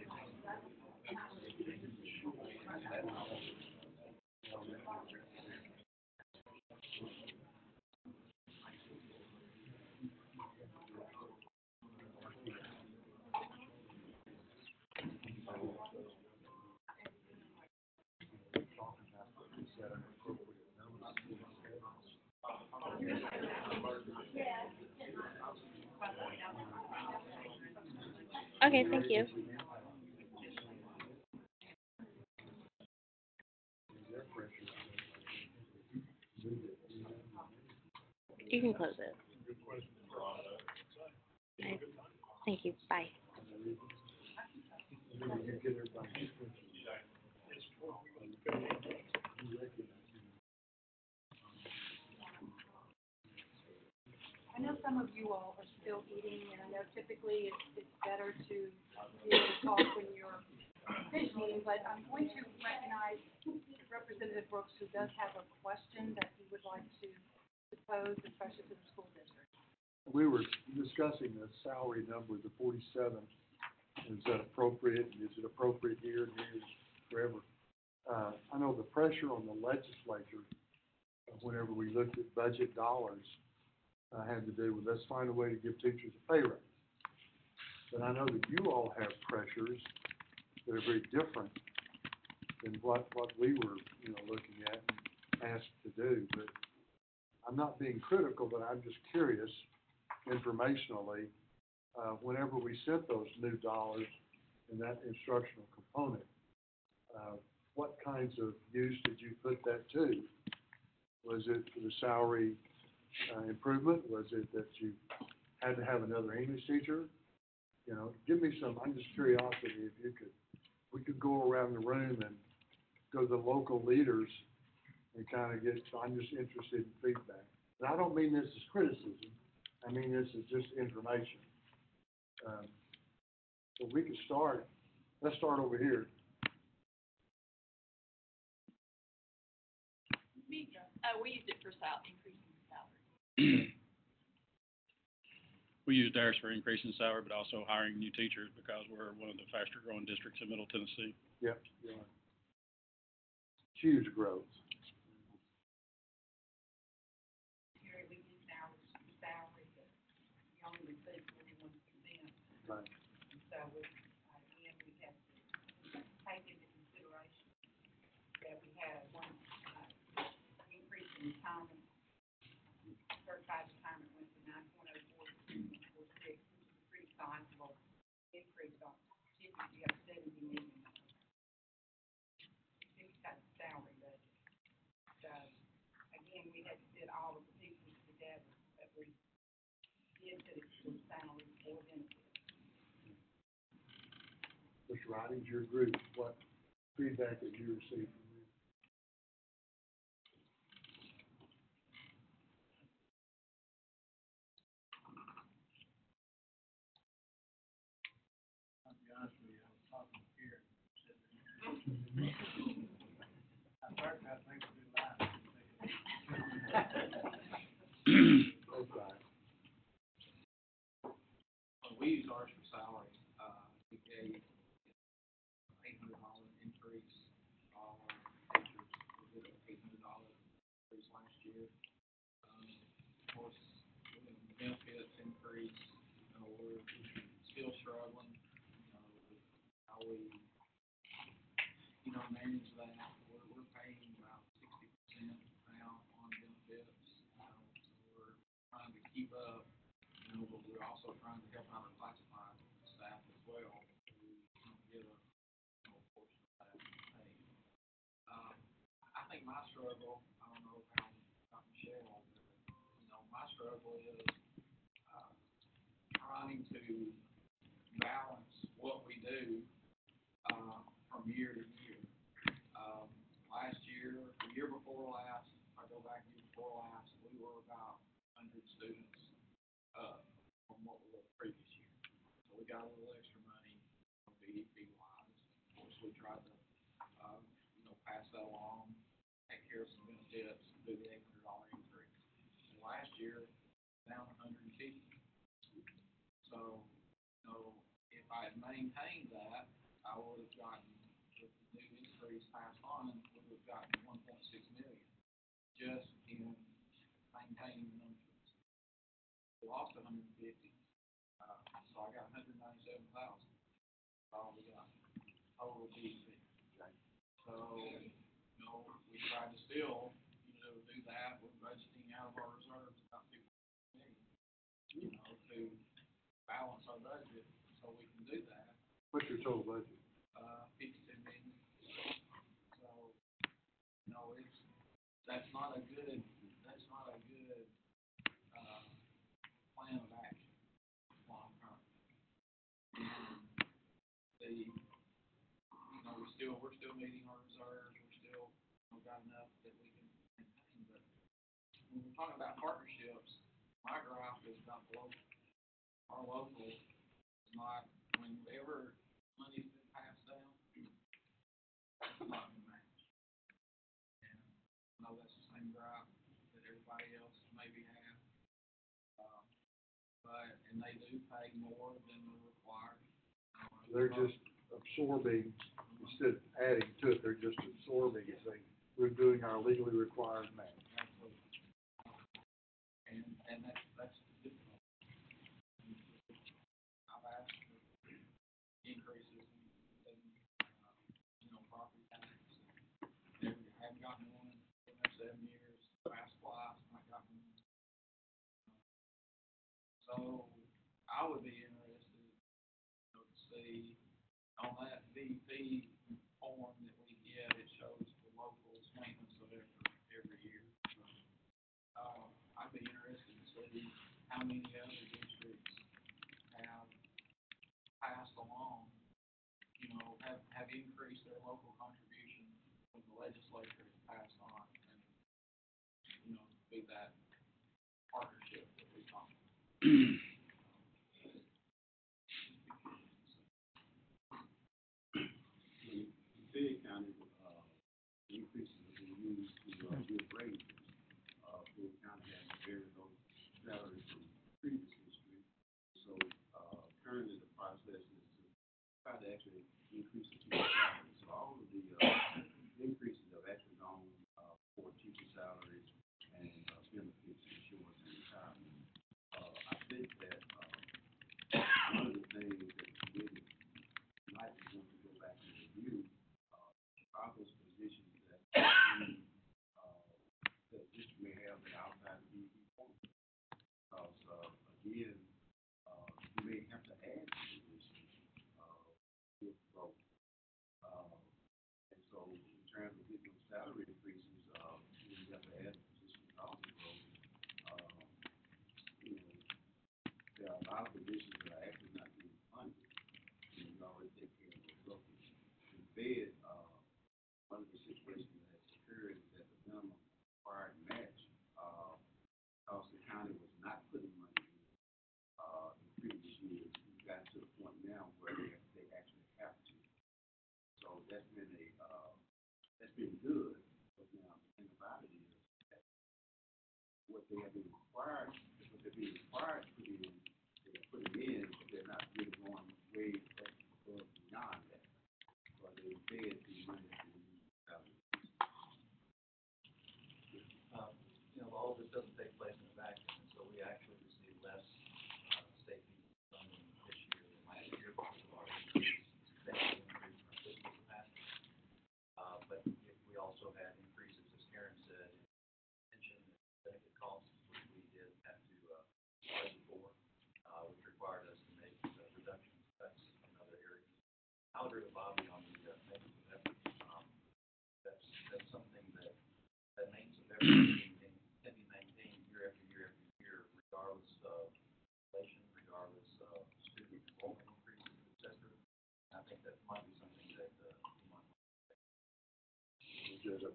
Okay, thank you. You can close it. Okay. Thank you. Bye. I know some of you all are still eating, and I know typically it's better to be able to talk when you're finishing, but I'm going to recognize Representative Brooks, who does have a question that he would like to pose, especially to the school district. We were discussing the salary number, the 47. Is that appropriate? Is it appropriate here and here, wherever? I know the pressure on the legislature, whenever we looked at budget dollars, had to do with, let's find a way to give teachers a pay raise. But I know that you all have pressures that are very different than what we were, looking at and asked to do. But I'm not being critical, but I'm just curious, informationally, whenever we sent those new dollars in that instructional component, what kinds of use did you put that to? Was it for the salary improvement? Was it that you had to have another English teacher? Give me some, I'm just curiosity if you could, we could go around the room and go to the local leaders and kind of get, I'm just interested in feedback. And I don't mean this as criticism, I mean this as just information. So we could start, let's start over here. We used it for increasing salary. We used ours for increasing salary, but also hiring new teachers because we're one of the faster growing districts in Middle Tennessee. Yep. Yeah. Huge growth. Here we use our salary, but we only receive 41%. Right. So we, again, we have to take into consideration that we had one, increase in retirement. Certified retirement went to 9.04%, which is a pretty sizable increase on, typically you have 70 million. That's salary budget. So, again, we had to put all of the pieces together that we did to the salary or benefits. Mr. Ridings, your group, what feedback did you receive from them? I'll be honest with you, I was talking to Karen. I think we'll be live. Okay. We use ours for salary. We gave $800 increase. All our teachers, we did an $800 increase last year. Of course, benefits increase, we're still struggling, with how we, manage that. We're paying about 60% now on benefits. So we're trying to keep up, but we're also trying to help out our classified staff as well to get a portion of that pay. think my struggle, I don't know how Michelle, but, my struggle is, trying to balance what we do, from year to year. Last year, the year before last, I go back year before last, we were about 100 students up from what we were the previous year. So we got a little extra money from BEP wise. Of course, we tried to, pass that along, take care of some benefits, do the $800 increase. And last year, down 150. So, if I had maintained that, I would have gotten, with the new increase passed on, we would have gotten 1.6 million just in maintaining the numbers. We lost 150, so I got 197,000. All we got total BEP. So, we tried to still, do that. We're budgeting out of our reserves about 50 million, to balance our budget, so we can do that. What's your total budget? 52 million. So, that's not a good, plan of action long term. And we're still meeting our reserves, we're still, got enough that we can maintain, but when we're talking about partnerships, my graph is about the local. Our local is not, whenever money's been passed down, it's not been matched. And I know that's the same graph that everybody else maybe has. And they do pay more than the required. They're just absorbing, instead of adding to it, they're just absorbing it, saying, we're doing our legally required match. Absolutely. And that's difficult. I've asked for increases in, property taxes. Never, haven't gotten one in 7 years. Past twice, not gotten one. So I would be interested, to see on that VP form that we get, it shows the locals maintenance of every year. I'd be interested to see how many other districts have passed along, have increased their local contribution when the legislature has passed on, and, be that partnership that we talked about. Big county, increases have been used to, give raises. Big county has very low salaries from previous history. So, currently the process is to try to actually increase the teacher salaries. So all of the, increases have actually gone, for teacher salaries and, benefits, insurance, and retirement. I think that, one of the things that we might want to go back and review, are those positions that that district may have that outside of the form. Because, again, you may have to add positions, with growth. And so in terms of getting those salary increases, you have to add positions because of growth. There are a lot of positions that are actually not being funded. You already take care of those locals. In Fed, one of the situations that has occurred is that the minimum required match, because the county was not putting money in previous years, we've gotten to the point now where they actually have to. So that's been good, but now the thing about it is that what they have been required, what they're being required to put in, they're putting in, but they're not really going way above beyond that. But they fed the money to use salary. All of this doesn't take place in a vacuum, and so we actually receive less state funding this year than last year because of our increase, substantial increase in our fiscal capacity. But if we also had increases, as Karen said, in pension and benefit costs, which we did have to budget for, which required us to make reductions, cuts in other areas. I'll agree with Bobby on the maintenance of efforts. That's something that can be maintained year after year after year, regardless of inflation, regardless of student enrollment increases, et cetera. I think that might be something that, you might. There's a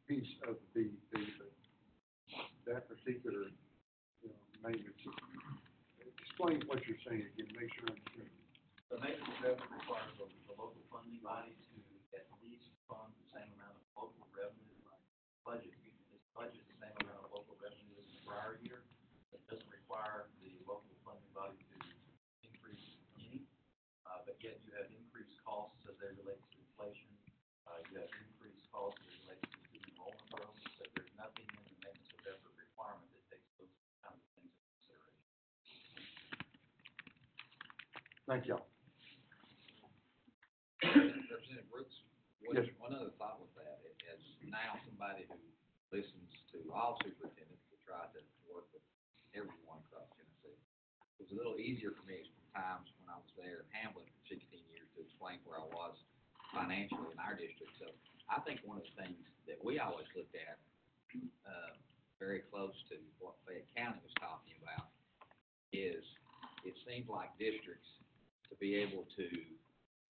piece of the, that particular, maintenance. Explain what you're saying again, make sure I understand. The maintenance revenue requires the local funding body to at least fund the same amount of local revenue budget. This budget the same amount of local revenue as the prior year. It doesn't require the local funding body to increase any, but yet you have increased costs as they relate to inflation. You have increased costs as they relate to student enrollment growth, but there's nothing in the maintenance of effort requirement that takes those kind of things into consideration. Thank you. Representative Brooks, Yes. one other thought with that, as now somebody who listens to all superintendents to try to work with everyone across Tennessee. It was a little easier for me times when I was there in Hamlin for 16 years to explain where I was financially in our district. So I think one of the things that we always looked at, very close to what Fayette County was talking about, is it seems like districts to be able to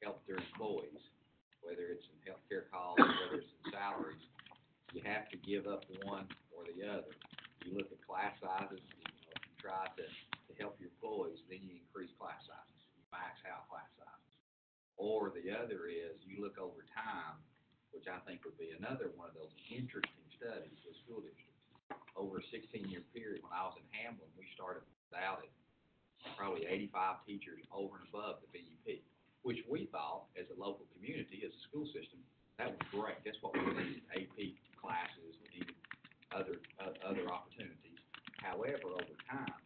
help their employees, whether it's in healthcare costs, whether it's in salaries, you have to give up one or the other. You look at class sizes, if you try to help your employees, then you increase class sizes, you max out class sizes. Or the other is you look over time, which I think would be another one of those interesting studies with school districts. Over a 16-year period, when I was in Hamlin, we started out at probably 85 teachers over and above the BEP, which we thought, as a local community, as a school system, that was great. That's what we needed, AP classes, we needed other opportunities. However, over time,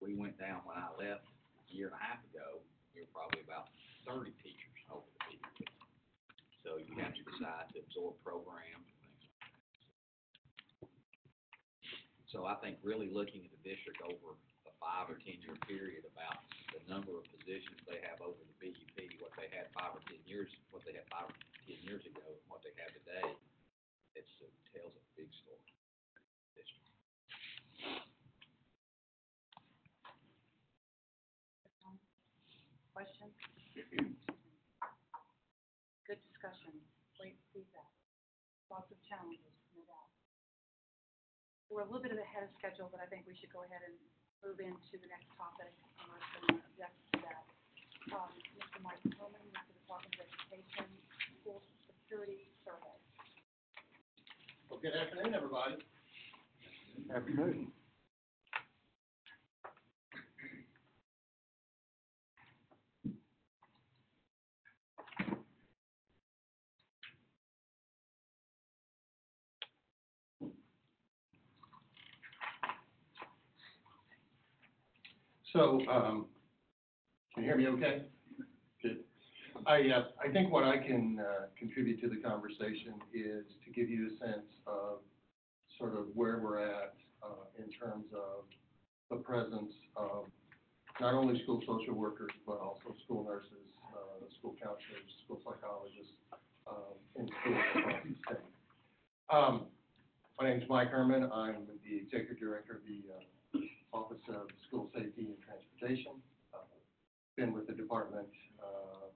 we went down, when I left a year and a half ago, we were probably about 30 teachers over the BEP. So you have to decide to absorb programs and things like that. So I think really looking at the district over a 5 or 10 year period about the number of positions they have over the BEP, what they had 5 or 10 years, what they had 5 or 10 years ago, and what they have today, it tells a big story. District. Questions? Good discussion, great feedback, lots of challenges, no doubt. We're a little bit ahead of schedule, but I think we should go ahead and move into the next topic, unless anyone objects to that. Mr. Mike Coleman, with the Department of Education, School Security Survey. Well, good afternoon, everybody. Afternoon. So, can you hear me okay? Good. I think what I can contribute to the conversation is to give you a sense of sort of where we're at in terms of the presence of not only school social workers, but also school nurses, school counselors, school psychologists in schools across the state. My name is Mike Herman. I'm the Executive Director of the Office of School Safety and Transportation. Been with the department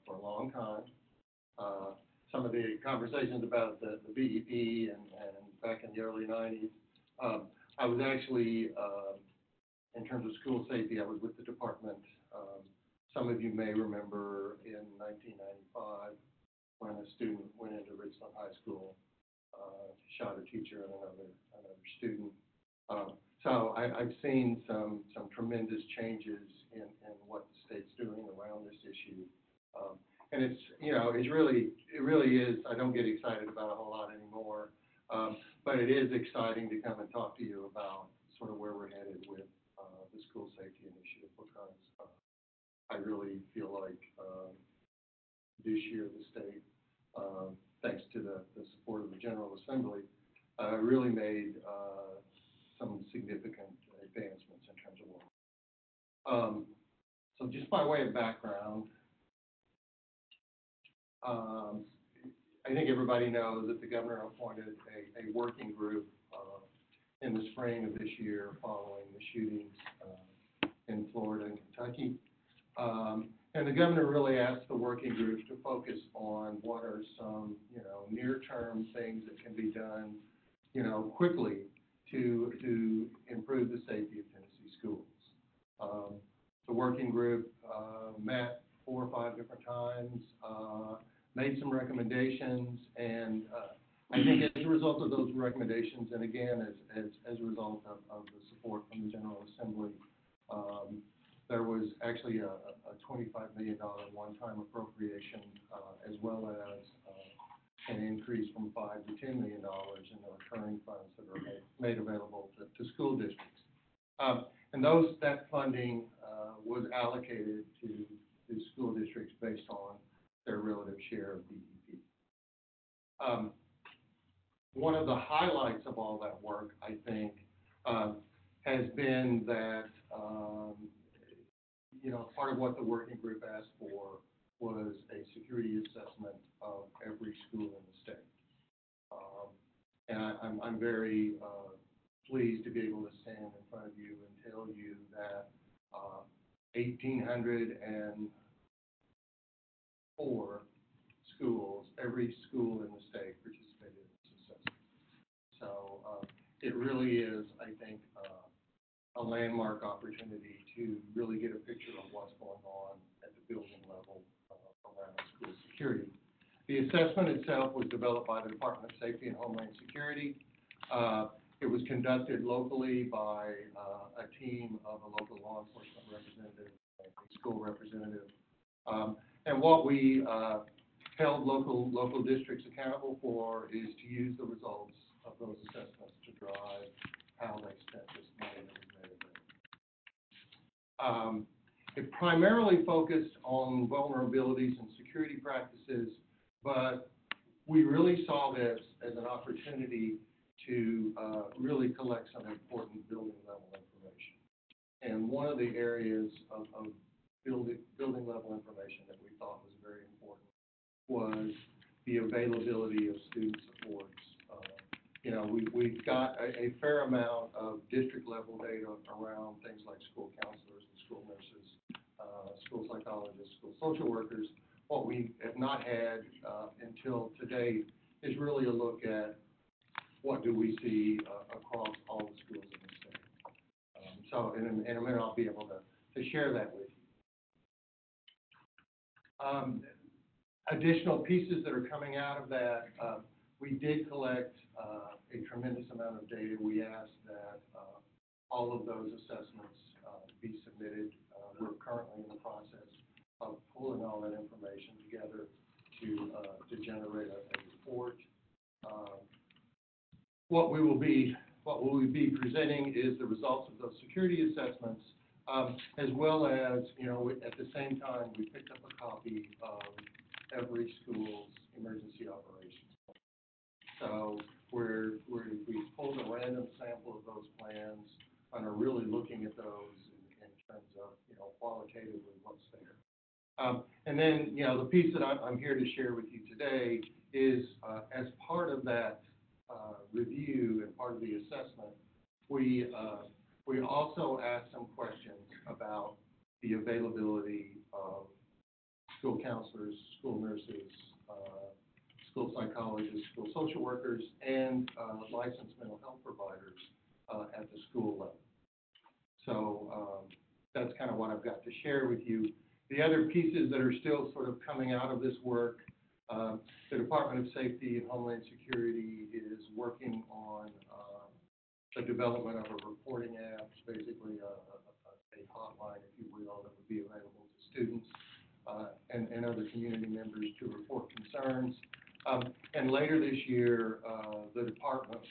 for a long time. Some of the conversations about the BEP and back in the early 90s, I was actually, in terms of school safety, I was with the department. Some of you may remember in 1995 when a student went into Richland High School, shot a teacher and another student. So I've seen some tremendous changes in what the state's doing around this issue. And it's, it really is, I don't get excited about a whole lot anymore, but it is exciting to come and talk to you about sort of where we're headed with the school safety initiative, because I really feel like this year the state, thanks to the support of the General Assembly, really made some significant advancements in terms of work. So just by way of background, I think everybody knows that the governor appointed a working group in the spring of this year following the shootings in Florida and Kentucky. And the governor really asked the working group to focus on what are some, near-term things that can be done, quickly to improve the safety of Tennessee schools. The working group met 4 or 5 different times, made some recommendations, and I think as a result of those recommendations, and again, as a result of the support from the General Assembly, there was actually a $25 million one-time appropriation, as well as an increase from $5 to $10 million in the recurring funds that are made available to school districts. And that funding was allocated to school districts based on their relative share of BEP. One of the highlights of all that work, I think, has been that, part of what the working group asked for was a security assessment of every school in the state. And I'm very pleased to be able to stand in front of you and tell you that 1,804 schools, every school in the state participated in this assessment. So it really is, I think, a landmark opportunity to really get a picture of what's going on at the building level around school security. The assessment itself was developed by the Department of Safety and Homeland Security. It was conducted locally by a team of a local law enforcement representative and a school representative. And what we held local districts accountable for is to use the results of those assessments to drive how they spent this money that was made available. It primarily focused on vulnerabilities and security practices, but we really saw this as an opportunity to really collect some important building level information. And one of the areas of building level information that we thought was very important was the availability of student supports. We've got a fair amount of district level data around things like school counselors and school nurses, school psychologists, school social workers. What we have not had until today is really a look at what do we see across all the schools in the state. So in a minute, I'll be able to share that with you. Additional pieces that are coming out of that, we did collect a tremendous amount of data. We asked that all of those assessments be submitted. We're currently in the process of pulling all that information together to generate a report. What we will be presenting is the results of those security assessments, as well as, at the same time, we picked up a copy of every school's emergency operations plan. So we pulled a random sample of those plans and are really looking at those in terms of, qualitatively what's there. And then, the piece that I'm here to share with you today is, as part of that review and part of the assessment, we also asked some questions about the availability of school counselors, school nurses, school psychologists, school social workers, and licensed mental health providers at the school level. So that's kind of what I've got to share with you. The other pieces that are still sort of coming out of this work, the Department of Safety and Homeland Security is working on the development of a reporting app, basically a hotline, if you will, that would be available to students and other community members to report concerns. And later this year, the department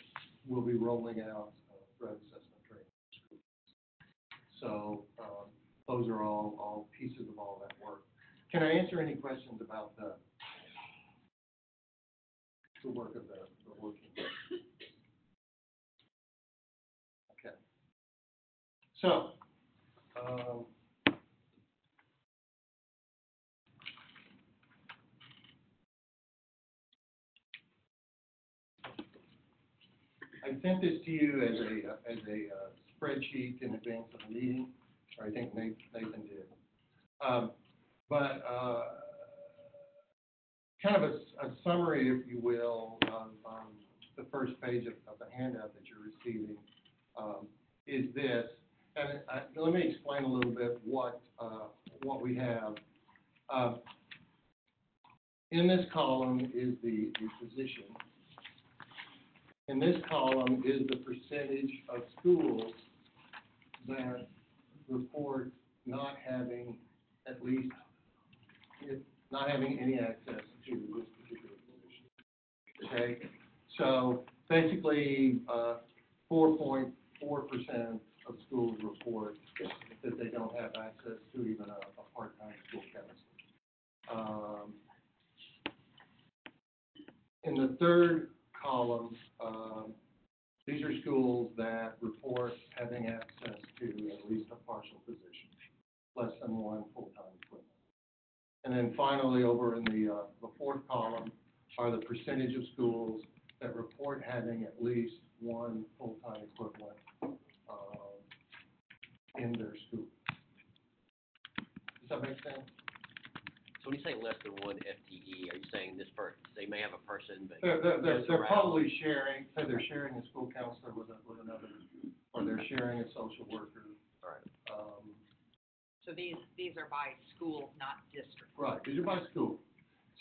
will be rolling out threat assessment training for schools. So those are all pieces of all that work. Can I answer any questions about the work of the working group? Okay. So, I sent this to you as a spreadsheet in advance of the meeting, or I think Nathan did. But kind of a summary, if you will, of the first page of the handout that you're receiving is this. And let me explain a little bit what we have. In this column is the position. In this column is the percentage of schools that report not having not having any access to this particular position. Okay, so basically, 4.4% of schools report that they don't have access to even a part-time school counselor. In the third column, these are schools that report having access to at least a partial position, less than one full-time equivalent. And then finally, over in the fourth column are the percentage of schools that report having at least one full-time equivalent in their school. Does that make sense? So when you say less than one FTE, are you saying this they may have a person, but they're probably sharing, say they're sharing a school counselor with another, or they're sharing a social worker. All right. So these are by school, not district. Right, these are by school.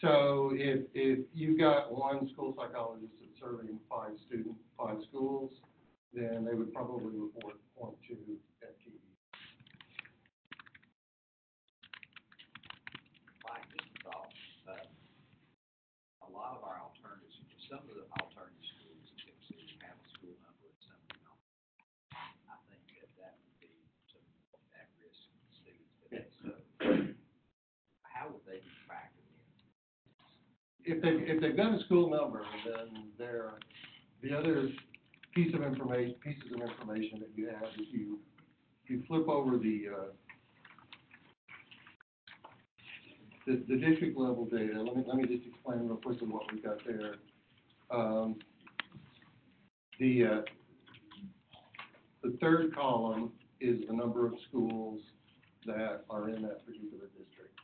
So if you've got one school psychologist that's serving 5 schools, then they would probably report 0.2 FTE. Mike, just a thought. A lot of our alternatives, some of the alternative schools in Tennessee have a school number and some do not. I think that would be some at-risk students that they serve. How would they be factored in? If they've got a school number, then the other pieces of information that you have, if you flip over the district level data, let me just explain real quickly what we've got there. The third column is the number of schools that are in that particular district.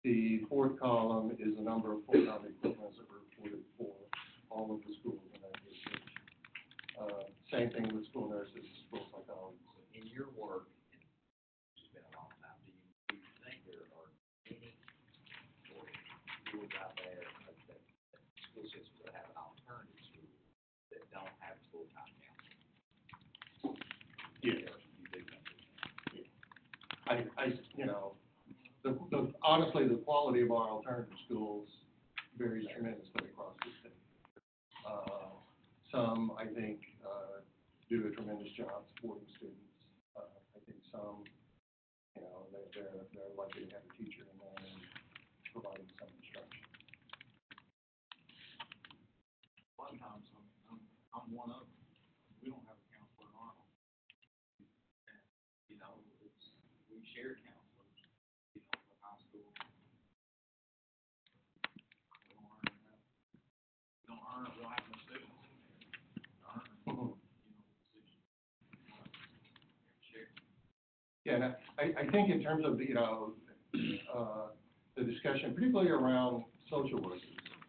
The fourth column is the number of full-time equivalents that were reported for all of the schools in that district. Same thing with school nurses, school psychologists. In your work, it's been a long time, do you think there are any schools out there that school systems that have an alternative school that don't have full-time counselors? Yes. You do think Honestly, the quality of our alternative schools varies tremendously across the state. Some, I think, do a tremendous job supporting students. I think some, they're likely to have a teacher in there and providing some instruction. A lot of times, I'm one of them. We don't have a counselor in Arnold. And, we share counselors, with high school. We don't have no students in there. Yeah, and I think in terms of, the discussion, particularly around social workers,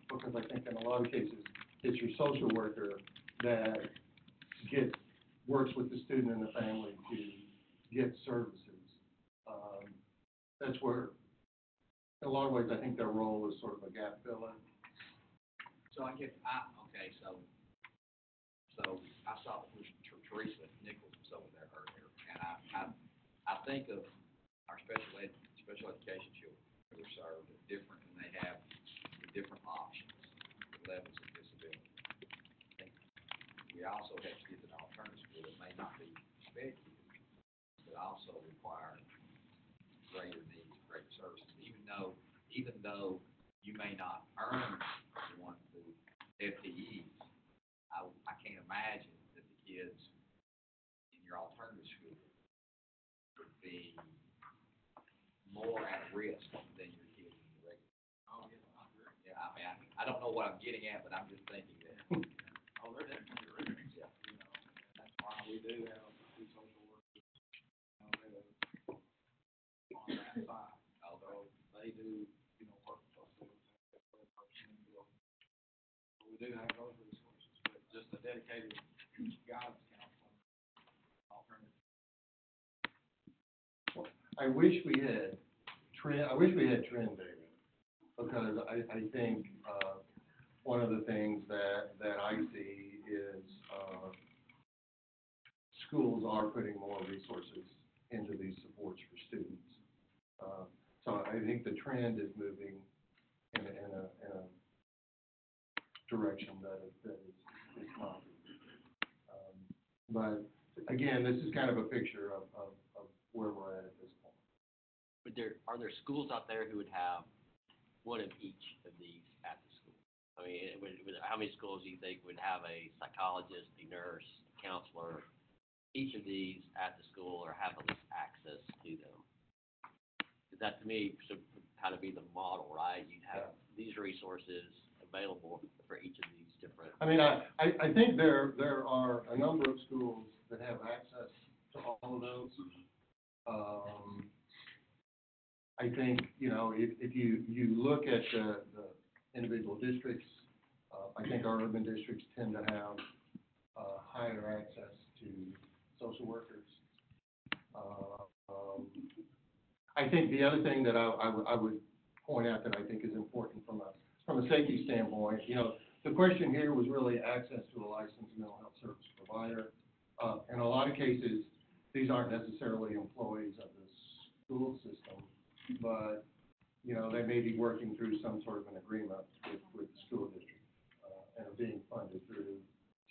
because I think in a lot of cases, it's your social worker that works with the student and the family to get services. That's where, in a lot of ways, I think their role is sort of a gap filler. So I saw Teresa Nichols was over there earlier, and I think of our special education children who are served as different, and they have different options, levels of disability. I think we also have kids in alternative school that may not be sped kids, but also require greater needs, greater services, even though you may not earn one through FTEs. I can't imagine that the kids in your alternative school would be more at risk than your kids in the regular. Oh, yeah, I agree. Yeah, I don't know what I'm getting at, but I'm just thinking that. Oh, they're definitely roommates, yeah. You know, and that's why we do have two social workers, you know, that are on that side, although they do, you know, work with us, they don't have that third person in the building. But we do have those resources, but just a dedicated guidance counselor, alternative. I wish we had trend data, because I think, one of the things that I see is, schools are putting more resources into these supports for students. So I think the trend is moving in a direction that is positive. But again, this is kind of a picture of where we're at this point. But are there schools out there who would have one of each of these at the school? I mean, how many schools do you think would have a psychologist, a nurse, counselor, each of these at the school, or have at least access to them? Because that, to me, should kind of be the model, right? You'd have these resources available for each of these different. I mean, I think there are a number of schools that have access to all of those. I think, you know, if you look at the individual districts, I think our urban districts tend to have higher access to social workers. I think the other thing that I would point out that I think is important from a safety standpoint, you know, the question here was really access to a licensed mental health service provider. In a lot of cases, these aren't necessarily employees of the school system, but, you know, they may be working through some sort of an agreement with the school district, and are being funded through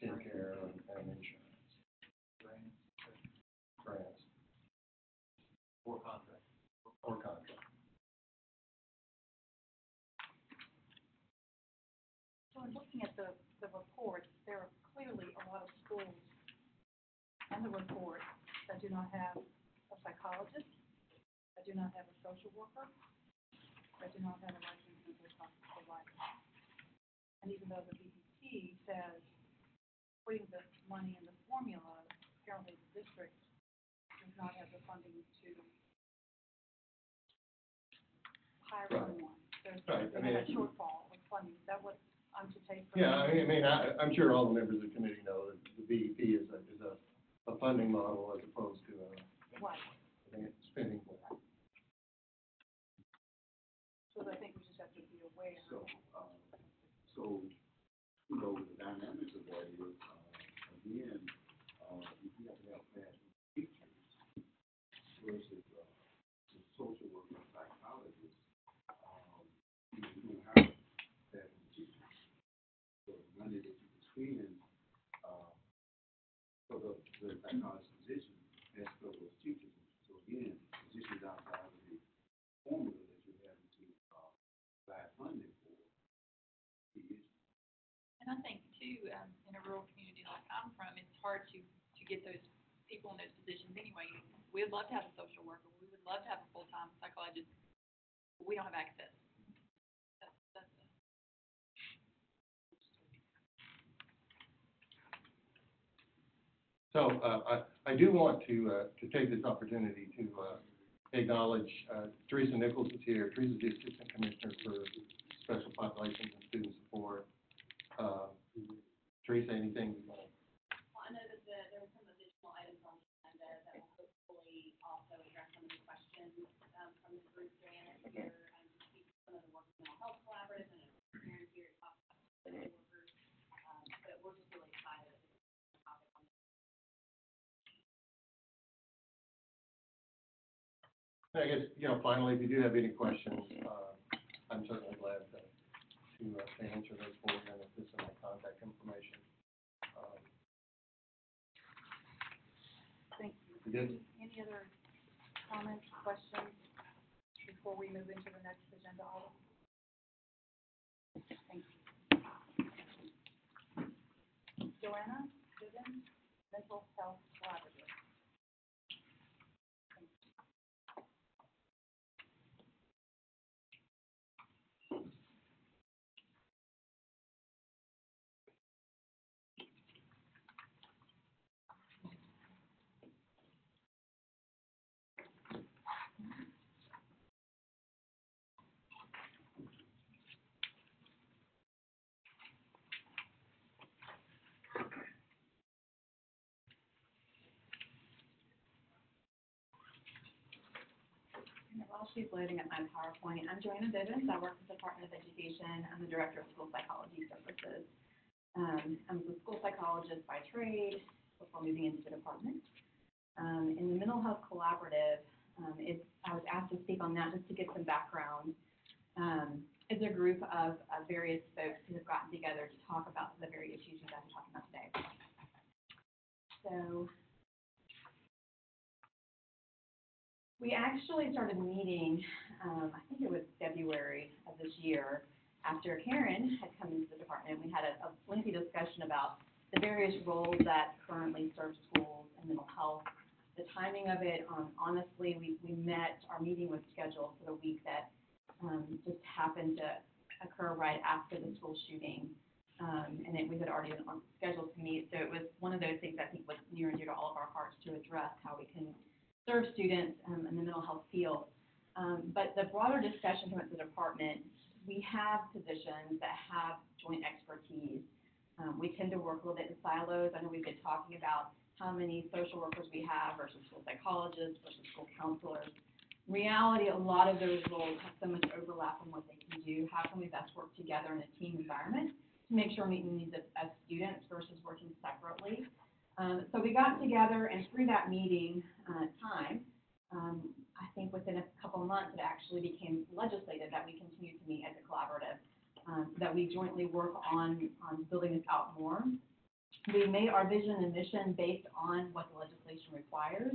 TennCare and insurance. Grants. Or contract. Or contract. So in looking at the reports, there are clearly a lot of schools in the report that do not have a psychologist, that do not have a social worker, that do not have a licensed mental health provider. And even though the BEP says putting the money in the formula, apparently the district does not have the funding to hire someone. There's a shortfall of funding. Is that what I'm to take from? Yeah, I mean, I'm sure all the members of the committee know that the BEP is a funding model as opposed to a spending plan. So I think we just have to be aware. So, you know, the dynamics of that is, again, if you have to have classroom teachers versus the social worker and psychologist, you know, you don't have classroom teachers. So the money that you can spend for the psychologist position has to go to those teachers. So again, positions outside of the formula that you're having to provide funding for. And I think too, in a rural community like I'm from, it's hard to get those people in those positions anyway. We'd love to have a social worker. We would love to have a full-time psychologist. But we don't have access. That's it. So I do want to take this opportunity to acknowledge Teresa Nichols is here. Teresa's the Assistant Commissioner for Special Populations and Student Support. Teresa, anything you want to? Well, I know that there were some additional items on the agenda that will hopefully also address some of the questions from the group Joanna here, speak to some of the work mental health collaborative and Karen here to talk about social workers. But we're just really excited at this topic on this. I guess, you know, finally, if you do have any questions, I'm certainly glad to answer those for you, and if this is my contact information. Thank you. Good. Any other comments, questions before we move into the next agenda item? Thank you. Joanna, Vivian, Mental Health Collaborative. she's loading up my PowerPoint. I'm Joanna Bivens. I work with the Department of Education. I'm the Director of School Psychology Services. I'm a school psychologist by trade before moving into the department. In the Mental Health Collaborative, I was asked to speak on that just to give some background. It's a group of various folks who have gotten together to talk about the very issues you guys are talking about today. So we actually started meeting, I think it was February of this year, after Karen had come into the department. We had a lengthy discussion about the various roles that currently serve schools and mental health. The timing of it, honestly, we met, our meeting was scheduled for the week that just happened to occur right after the school shooting. We had already been scheduled to meet, so it was one of those things I think was near and dear to all of our hearts to address how we can serve students in the mental health field. But the broader discussion came at the department. We have positions that have joint expertise. We tend to work a little bit in silos. I know we've been talking about how many social workers we have versus school psychologists versus school counselors. In reality, a lot of those roles have so much overlap in what they can do. How can we best work together in a team environment to make sure we're meeting the needs of students versus working separately? So we got together, and through that meeting time, I think within a couple of months, it actually became legislated that we continue to meet as a collaborative, that we jointly work on building this out more. We made our vision and mission based on what the legislation requires,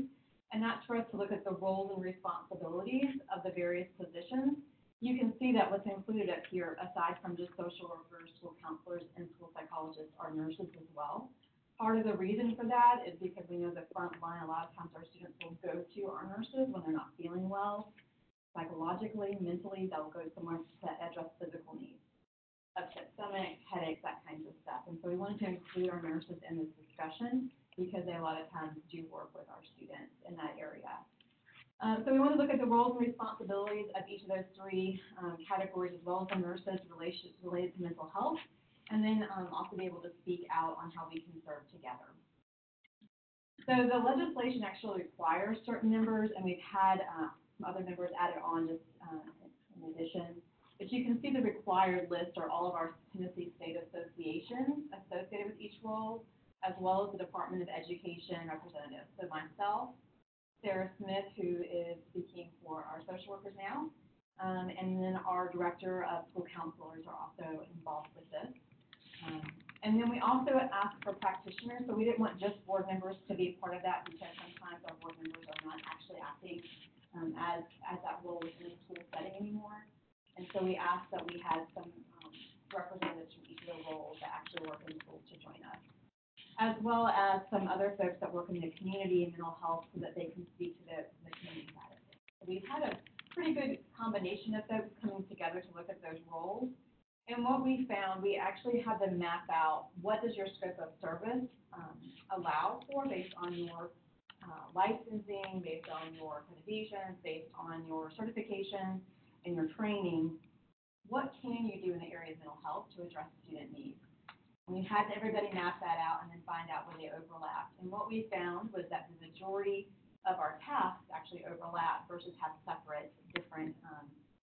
and that's for us to look at the roles and responsibilities of the various positions. You can see that what's included up here, aside from just social workers, school counselors, and school psychologists, are nurses as well. Part of the reason for that is because we know the front line, a lot of times our students will go to our nurses when they're not feeling well, psychologically, mentally, they'll go somewhere to address physical needs. Upset stomach, headaches, that kinds of stuff. And so we wanted to include our nurses in this discussion because they a lot of times do work with our students in that area. So we want to look at the roles and responsibilities of each of those three categories, as well as the nurses related to mental health, and then also be able to speak out on how we can serve together. So the legislation actually requires certain members, and we've had some other members added on just in addition. But you can see the required list are all of our Tennessee state associations associated with each role, as well as the Department of Education representatives. So myself, Sarah Smith, who is speaking for our social workers now, and then our Director of School Counselors are also involved with this. And then we also asked for practitioners, so we didn't want just board members to be part of that because sometimes our board members are not actually acting as that role within a school setting anymore. And so we asked that we had some representatives from each of the roles that actually work in schools to join us, as well as some other folks that work in the community and mental health so that they can speak to the community side of it. So we've had a pretty good combination of folks coming together to look at those roles. And what we found, we actually had them map out what does your scope of service allow for based on your licensing, based on your accreditations, based on your certification and your training. What can you do in the area of mental health to address student needs? And we had everybody map that out and then find out where they overlapped. And what we found was that the majority of our tasks actually overlap versus have separate, different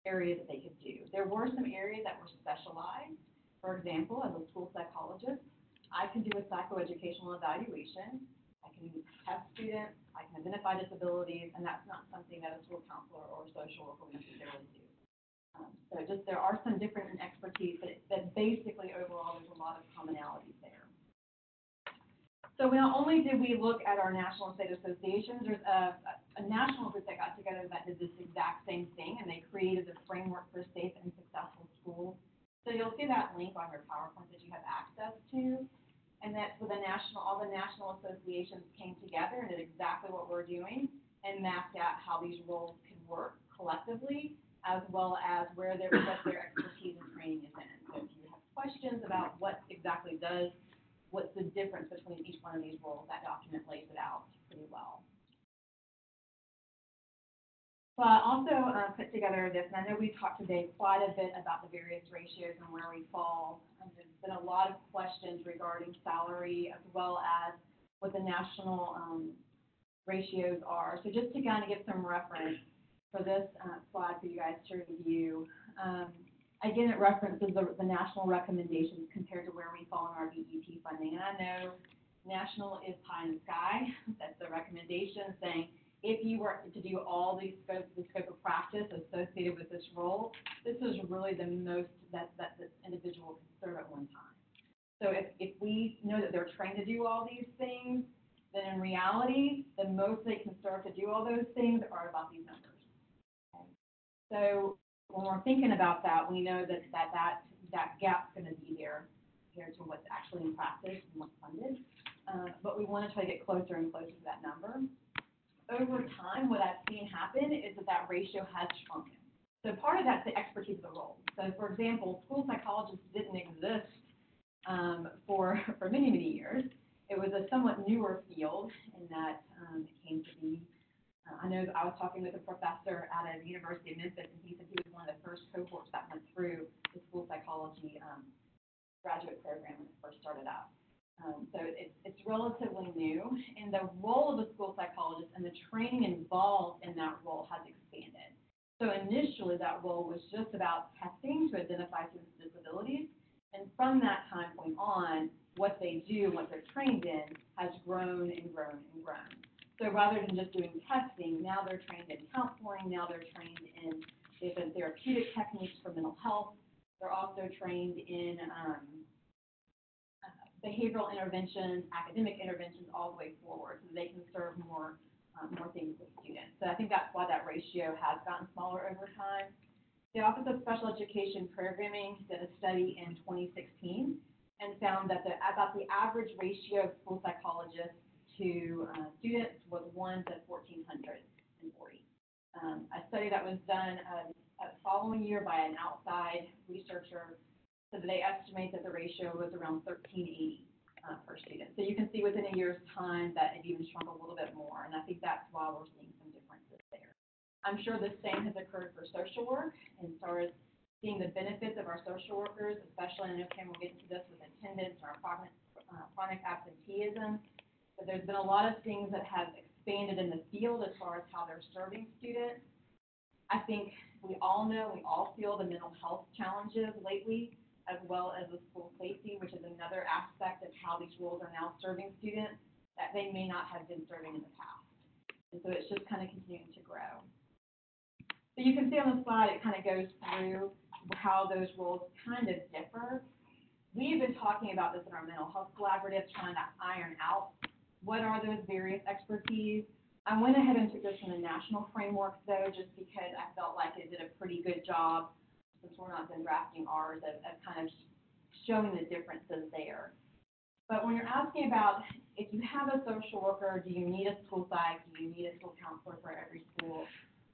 areas that they could do. There were some areas that were specialized. For example, as a school psychologist, I can do a psychoeducational evaluation. I can test students. I can identify disabilities, and that's not something that a school counselor or a social worker would necessarily do. So just there are some different expertise, but basically overall there's a lot of commonalities there. So not only did we look at our national and state associations, there's a national group that got together that did this exact same thing, and they created a framework for safe and successful schools. So you'll see that link on your PowerPoint that you have access to, and that's where all the national associations came together and did exactly what we're doing and mapped out how these roles can work collectively, as well as what their expertise and training is in. So if you have questions about what's the difference between each one of these roles, that document lays it out pretty well. So I also put together this, and I know we talked today quite a bit about the various ratios and where we fall. There's been a lot of questions regarding salary as well as what the national ratios are. So just to kind of give some reference, for this slide for you guys to review. Again, it references the national recommendations compared to where we fall in our BEP funding. And I know national is pie in the sky. That's the recommendation saying if you were to do all the scope of practice associated with this role, this is really the most that this individual can serve at one time. So if we know that they're trained to do all these things, then in reality, the most they can serve to do all those things are about these numbers. Okay? So when we're thinking about that, we know that gap's going to be there compared to what's actually in practice and what's funded. But we want to try to get closer and closer to that number. Over time, what I've seen happen is that ratio has shrunken. So part of that's the expertise of the role. So for example, school psychologists didn't exist for many, many years. It was a somewhat newer field in that it came to be. I know I was talking with a professor out of the University of Memphis, and he said he was one of the first cohorts that went through the school psychology graduate program when it first started out. So it's relatively new, and the role of a school psychologist and the training involved in that role has expanded. So initially, that role was just about testing to identify students with disabilities, and from that time point on, what they do, what they're trained in, has grown and grown and grown. So rather than just doing testing, now they're trained in counseling, now they're trained in different therapeutic techniques for mental health. They're also trained in behavioral interventions, academic interventions, all the way forward, so they can serve more things with students. So I think that's why that ratio has gotten smaller over time. The Office of Special Education Programming did a study in 2016 and found that about the average ratio of school psychologists to students was 1 to 1,440. A study that was done a following year by an outside researcher said that they estimate that the ratio was around 1,380 per student. So you can see within a year's time that it even shrunk a little bit more, and I think that's why we're seeing some differences there. I'm sure the same has occurred for social work, and as far as seeing the benefits of our social workers, especially, and I know Kim will get into this with attendance and our chronic absenteeism, but there's been a lot of things that have expanded in the field as far as how they're serving students. I think we all know, we all feel the mental health challenges lately, as well as the school safety, which is another aspect of how these roles are now serving students that they may not have been serving in the past. And so it's just kind of continuing to grow. So you can see on the slide, it kind of goes through how those roles kind of differ. We've been talking about this in our mental health collaborative, trying to iron out what are those various expertise. I went ahead and took this from the national framework, though, just because I felt like it did a pretty good job, since we're not done drafting ours, of kind of showing the differences there. But when you're asking about if you have a social worker, do you need a school psych, do you need a school counselor for every school?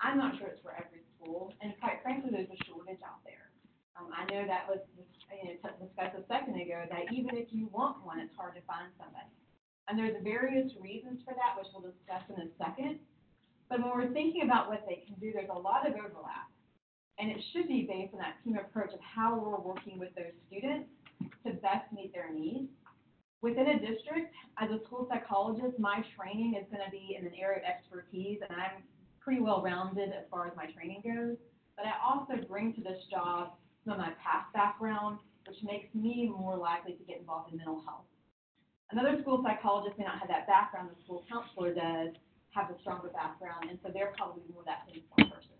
I'm not sure it's for every school, and quite frankly, there's a shortage out there. I know that was discussed a second ago, that even if you want one, it's hard to find somebody. And there's various reasons for that, which we'll discuss in a second. But when we're thinking about what they can do, there's a lot of overlap. And it should be based on that team approach of how we're working with those students to best meet their needs. Within a district, as a school psychologist, my training is going to be in an area of expertise, and I'm pretty well-rounded as far as my training goes. But I also bring to this job some of my past background, which makes me more likely to get involved in mental health. Another school psychologist may not have that background, the school counselor does have a stronger background, and so they're probably more that pinpoint person.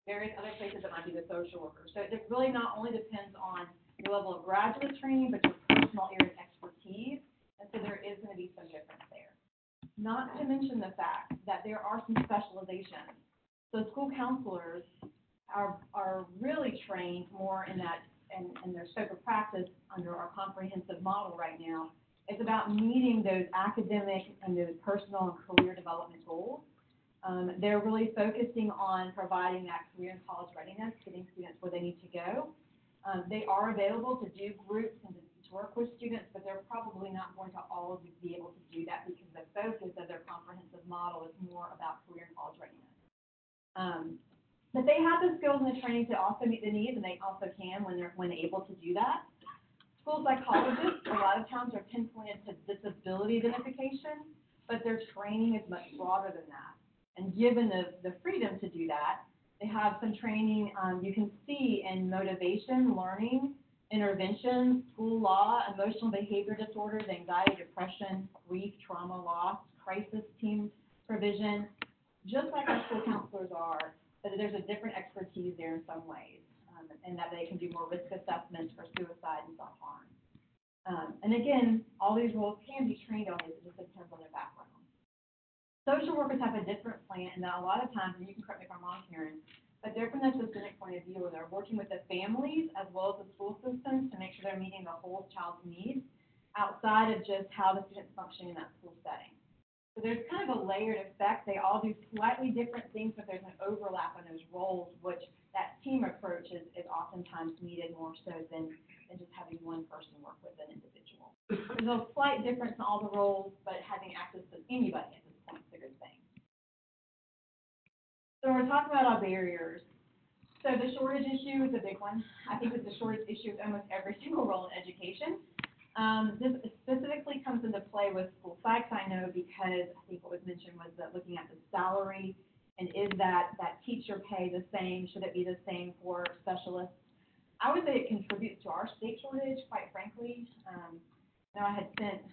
Various other places it might be the social worker. So it really not only depends on your level of graduate training, but your personal area of expertise, and so there is going to be some difference there. Not to mention the fact that there are some specializations. So school counselors are really trained more in that, and their scope of practice under our comprehensive model right now is about meeting those academic and those personal and career development goals. They're really focusing on providing that career and college readiness, getting students where they need to go. They are available to do groups and to work with students, but they're probably not going to always be able to do that because the focus of their comprehensive model is more about career and college readiness. But they have the skills and the training to also meet the needs, and they also can when able to do that. School psychologists, a lot of times, are pinpointed to disability identification, but their training is much broader than that. And given the freedom to do that, have some training, you can see in motivation, learning, intervention, school law, emotional behavior disorders, anxiety, depression, grief, trauma, loss, crisis team provision, just like our school counselors are, but there's a different expertise there in some ways, and that they can do more risk assessments for suicide and self-harm. And again, all these roles can be trained on these, it just depends on their background. Social workers have a different plan, and a lot of times, and you can correct me if I'm wrong, Karen, but they're from a systemic point of view where they're working with the families as well as the school systems to make sure they're meeting the whole child's needs outside of just how the student's functioning in that school setting. So there's kind of a layered effect. They all do slightly different things, but there's an overlap in those roles, which that team approach is oftentimes needed more so than just having one person work with an individual. There's a slight difference in all the roles, but having access to anybody at this point is a good thing. So we're talking about our barriers. So the shortage issue is a big one. I think it's a shortage issue with almost every single role in education. This specifically comes into play with school psychs, I know, because I think what was mentioned was that looking at the salary, and is that teacher pay the same? Should it be the same for specialists? I would say it contributes to our state shortage, quite frankly. Now I had sent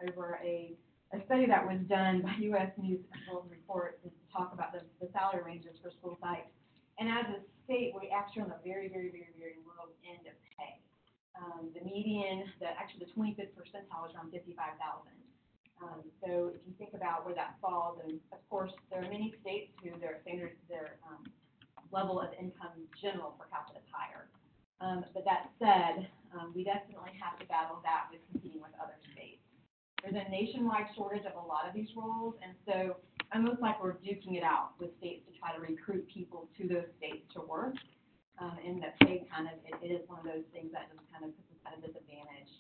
over a study that was done by U.S. News and World Report to talk about the salary ranges for school psychs. And as a state, we're actually on the very, very, very, very low end of pay. The median, actually the 25th percentile is around $55,000. So if you think about where that falls, and of course there are many states who their level of income general per capita is higher. But that said, we definitely have to battle that with competing with other states. There's a nationwide shortage of a lot of these roles, and so almost like we're duking it out with states to try to recruit people to those states to work. And the pay kind of, it is one of those things that just kind of puts us at a disadvantage.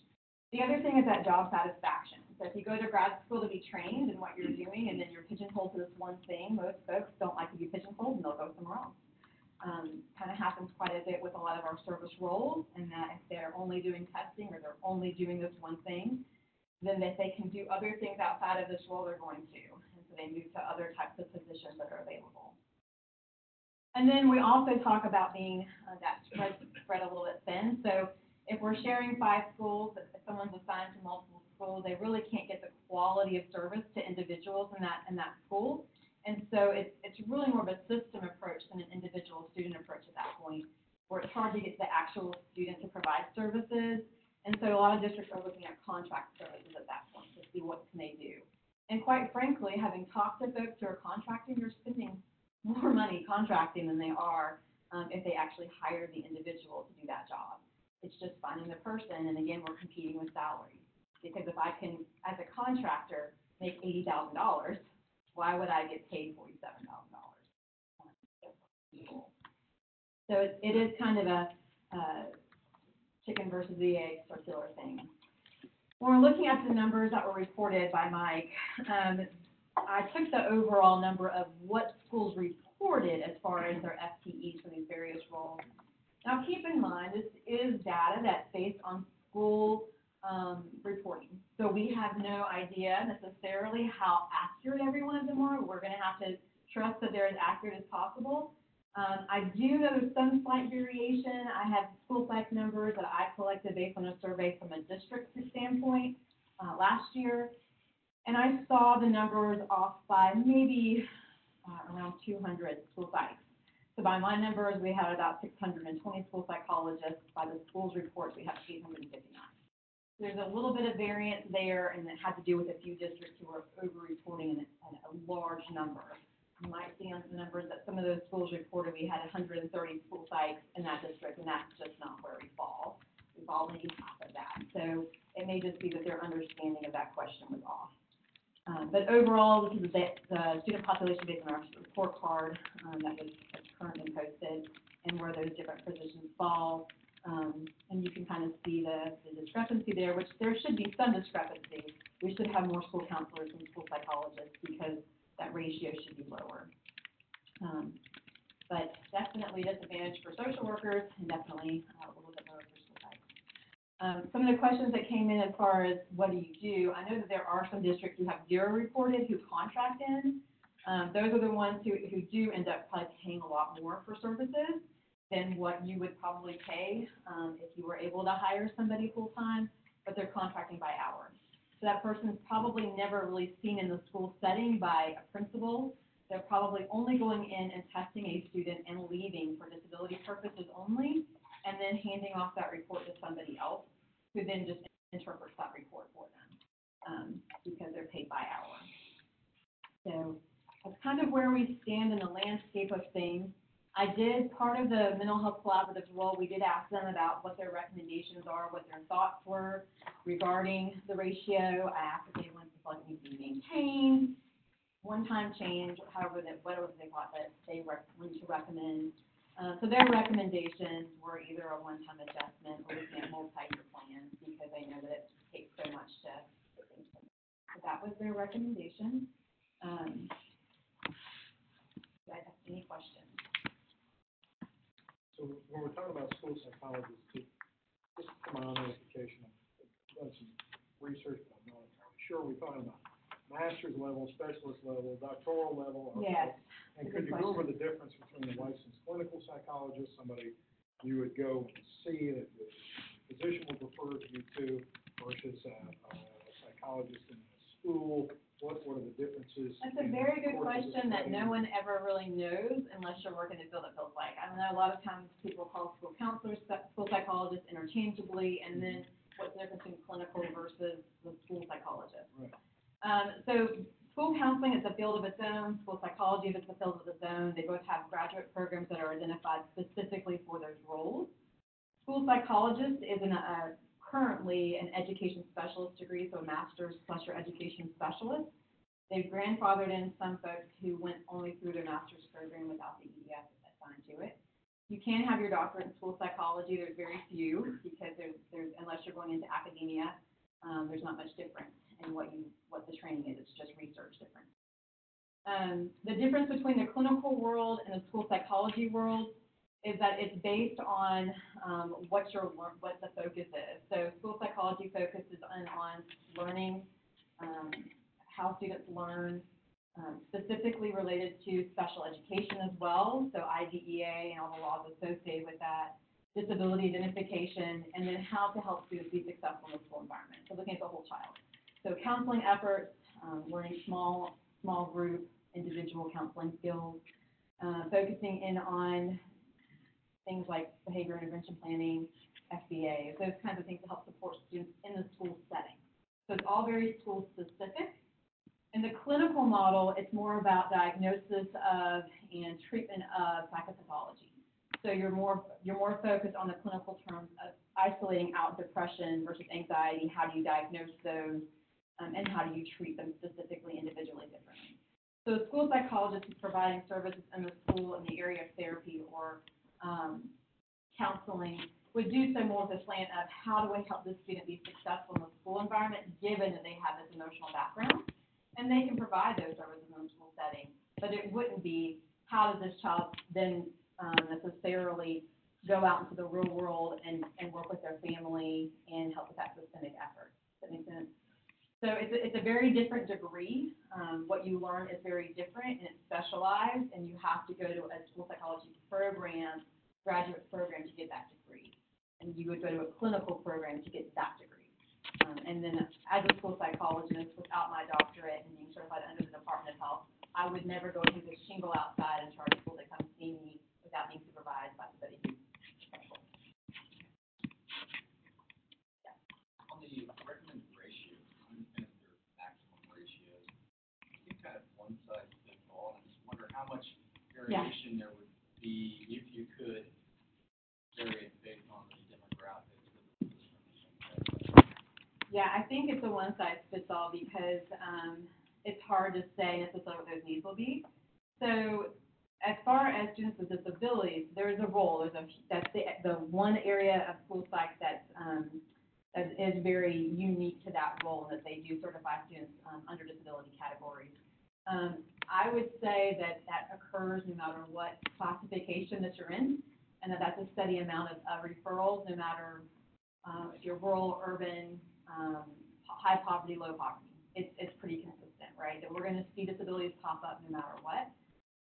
The other thing is that job satisfaction. So if you go to grad school to be trained in what you're doing, and then you're pigeonholed to this one thing, most folks don't like to be pigeonholed, and they'll go somewhere else. Kind of happens quite a bit with a lot of our service roles, and that if they're only doing testing or they're only doing this one thing, then if they can do other things outside of this role, they're going to. And so they move to other types of positions that are available. And then we also talk about being that spread a little bit thin. So if we're sharing 5 schools, if someone's assigned to multiple schools, they really can't get the quality of service to individuals in that school. And so it's really more of a system approach than an individual student approach at that point, where it's hard to get the actual student to provide services. And so a lot of districts are looking at contract services at that point to see what can they do. And quite frankly, having talked to folks who are contracting, they're spending more money contracting than they are if they actually hire the individual to do that job. It's just finding the person, and again, we're competing with salary. Because if I can, as a contractor, make $80,000, why would I get paid $47,000? So it is kind of a chicken versus the egg circular thing. When we're looking at the numbers that were reported by Mike, I took the overall number of what schools reported as far as their FTEs for these various roles. Now keep in mind, this is data that's based on school reporting. So we have no idea necessarily how accurate every one of them are. We're going to have to trust that they're as accurate as possible. I do know there's some slight variation. I have school psych numbers that I collected based on a survey from a district standpoint last year. And I saw the numbers off by maybe around 200 school psychs. So by my numbers, we had about 620 school psychologists. By the school's reports, we have 859. There's a little bit of variance there, and it had to do with a few districts who were over-reporting a large number. You might see on the numbers that some of those schools reported we had 130 school sites in that district, and that's just not where we fall. We fall maybe half of that. So it may just be that their understanding of that question was off. But overall, this is the student population based on our report card that was currently posted, and where those different positions fall. And you can kind of see the discrepancy there, which there should be some discrepancy. We should have more school counselors and school psychologists because that ratio should be lower. But definitely disadvantage for social workers, and definitely a little bit lower for school psychs. Some of the questions that came in as far as what do you do, I know that there are some districts who have zero reported who contract in. Those are the ones who do end up probably paying a lot more for services than what you would probably pay, if you were able to hire somebody full-time, but they're contracting by hour. So that person's probably never really seen in the school setting by a principal. They're probably only going in and testing a student and leaving for disability purposes only, and then handing off that report to somebody else, who then just interprets that report for them, because they're paid by hour. So that's kind of where we stand in the landscape of things. I did, part of the mental health collaborative role, we did ask them about what their recommendations are, what their thoughts were regarding the ratio. I asked if they wanted to like it to be maintained, one-time change, whatever they thought that they were going to recommend. So their recommendations were either a one-time adjustment or looking at multi-year plans, because they know that it takes so much to get things done. So that was their recommendation. Do I have any questions? So when we're talking about school psychologists, just for my own edification, I've done some research, but I'm not entirely sure. We're talking about master's level, specialist level, doctoral level. Yes. And could you go over the difference between a licensed clinical psychologist, somebody you would go and see that the physician would refer you to, versus a psychologist in a school? What are the differences? That's a very good question that no one ever really knows unless you're working in the field, it feels like. I know a lot of times people call school counselors, school psychologists interchangeably, and then what's the difference between clinical versus the school psychologist. Right. So school counseling is a field of its own, school psychology is a field of its own. They both have graduate programs that are identified specifically for those roles. School psychologist is currently an education specialist degree, so a master's plus your education specialist. They've grandfathered in some folks who went only through their master's program without the EDS assigned to it. You can have your doctorate in school psychology. There's very few, because there's unless you're going into academia, there's not much difference in what the training is. It's just research difference. The difference between the clinical world and the school psychology world is that it's based on what the focus is. So school psychology focuses on learning, how students learn, specifically related to special education as well, so IDEA and all the laws associated with that, disability identification, and then how to help students be successful in the school environment. So looking at the whole child. So counseling efforts, learning small group, individual counseling skills, focusing in on things like behavior intervention planning, FBA, those kinds of things to help support students in the school setting. So it's all very school specific. In the clinical model, it's more about diagnosis of and treatment of psychopathology. So you're more focused on the clinical terms of isolating out depression versus anxiety. How do you diagnose those, and how do you treat them specifically, individually, differently? So a school psychologist is providing services in the school in the area of therapy or counseling would do so more with the slant of how do I help this student be successful in the school environment, given that they have this emotional background, and they can provide those services in the school setting. But it wouldn't be how does this child then necessarily go out into the real world and work with their family and help with that systemic effort. Does that make sense? So it's a very different degree. What you learn is very different, and it's specialized, and you have to go to a school psychology program, graduate program, to get that degree. And you would go to a clinical program to get that degree. And then as a school psychologist, without my doctorate and being certified under the Department of Health, I would never go into the shingle outside and charge people to come see me without being supervised by somebody who's professional. Yeah. On the recommended ratio, their maximum ratios, I think kind of one size fits all. I just wonder how much variation there would be if you could vary it based on the demographics of the position. Yeah, I think it's a one size fits all because it's hard to say necessarily what those needs will be. So as far as students with disabilities, there's a role. That's the one area of school psych that is very unique to that role, and that they do certify students under disability categories. I would say that occurs no matter what classification that you're in, and that's a steady amount of referrals, no matter if you're rural, urban, high poverty, low poverty. It's pretty consistent, right? right? That we're gonna see disabilities pop up no matter what.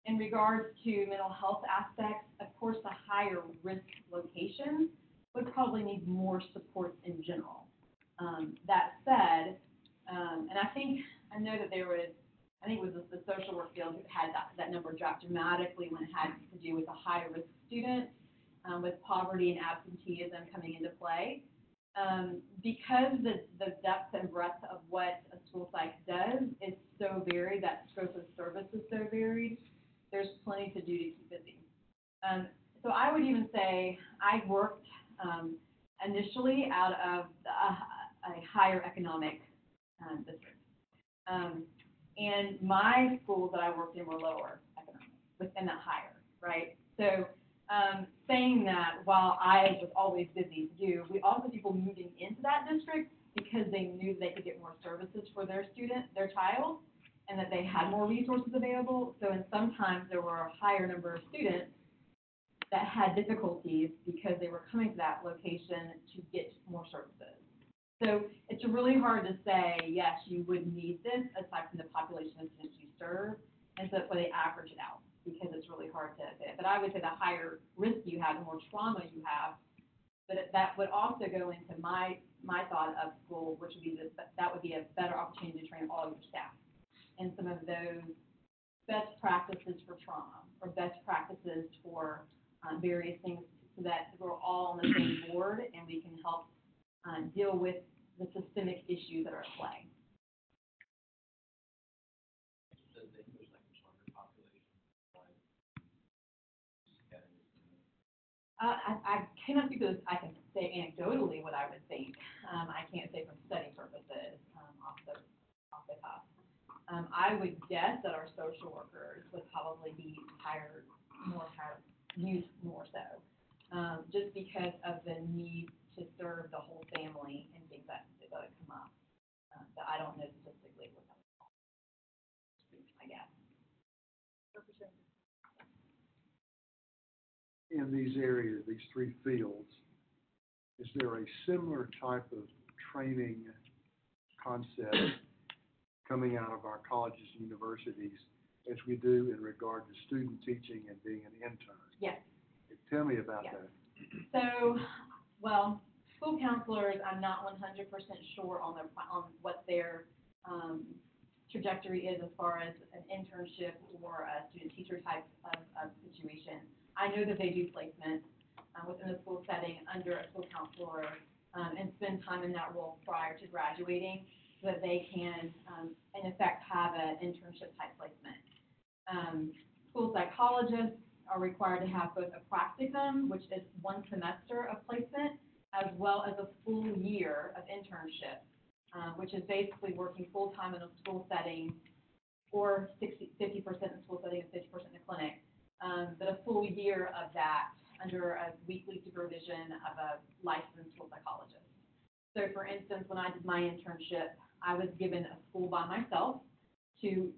In regards to mental health aspects, of course, the higher risk locations would probably need more supports in general. That said, and I know that there was, I think it was the social work field who had that number drop dramatically when it had to do with the high risk students, with poverty and absenteeism coming into play. Because the depth and breadth of what a school psych does is so varied, that scope of service is so varied, there's plenty to do to keep busy. So I would even say I worked initially out of a higher economic district. And my schools that I worked in were lower economic, within that higher, right? So saying that, while I was always busy too, we also had people moving into that district because they knew they could get more services for their student, their child, and that they had more resources available. So, and sometimes there were a higher number of students that had difficulties because they were coming to that location to get more services. So it's really hard to say, yes, you would need this aside from the population of students you serve, and so that's why they average it out, because it's really hard to say. But I would say the higher risk you have, the more trauma you have, but that would also go into my thought of school, which would be that would be a better opportunity to train all your staff in some of those best practices for trauma or best practices for various things, so that we're all on the same board and we can help deal with the systemic issues that are at play. I cannot speak to this. I can say anecdotally what I would think. I can't say from study purposes off the cuff. I would guess that our social workers would probably be used more so, just because of the need to serve the whole family and things that come up. But I don't know statistically what that would cost, I guess. In these areas, these three fields, is there a similar type of training concept coming out of our colleges and universities as we do in regard to student teaching and being an intern? Yes. Tell me about Yes. that. So, well, school counselors, I'm not 100% sure on what their trajectory is as far as an internship or a student teacher type of situation. I know that they do placement within the school setting under a school counselor and spend time in that role prior to graduating, so that they can, in effect, have an internship type placement. School psychologists are required to have both a practicum, which is 1 semester of placement, as well as a full year of internship, which is basically working full-time in a school setting, or 50% in school setting and 50% in the clinic. But a full year of that under a weekly supervision of a licensed school psychologist. So for instance, when I did my internship, I was given a school by myself to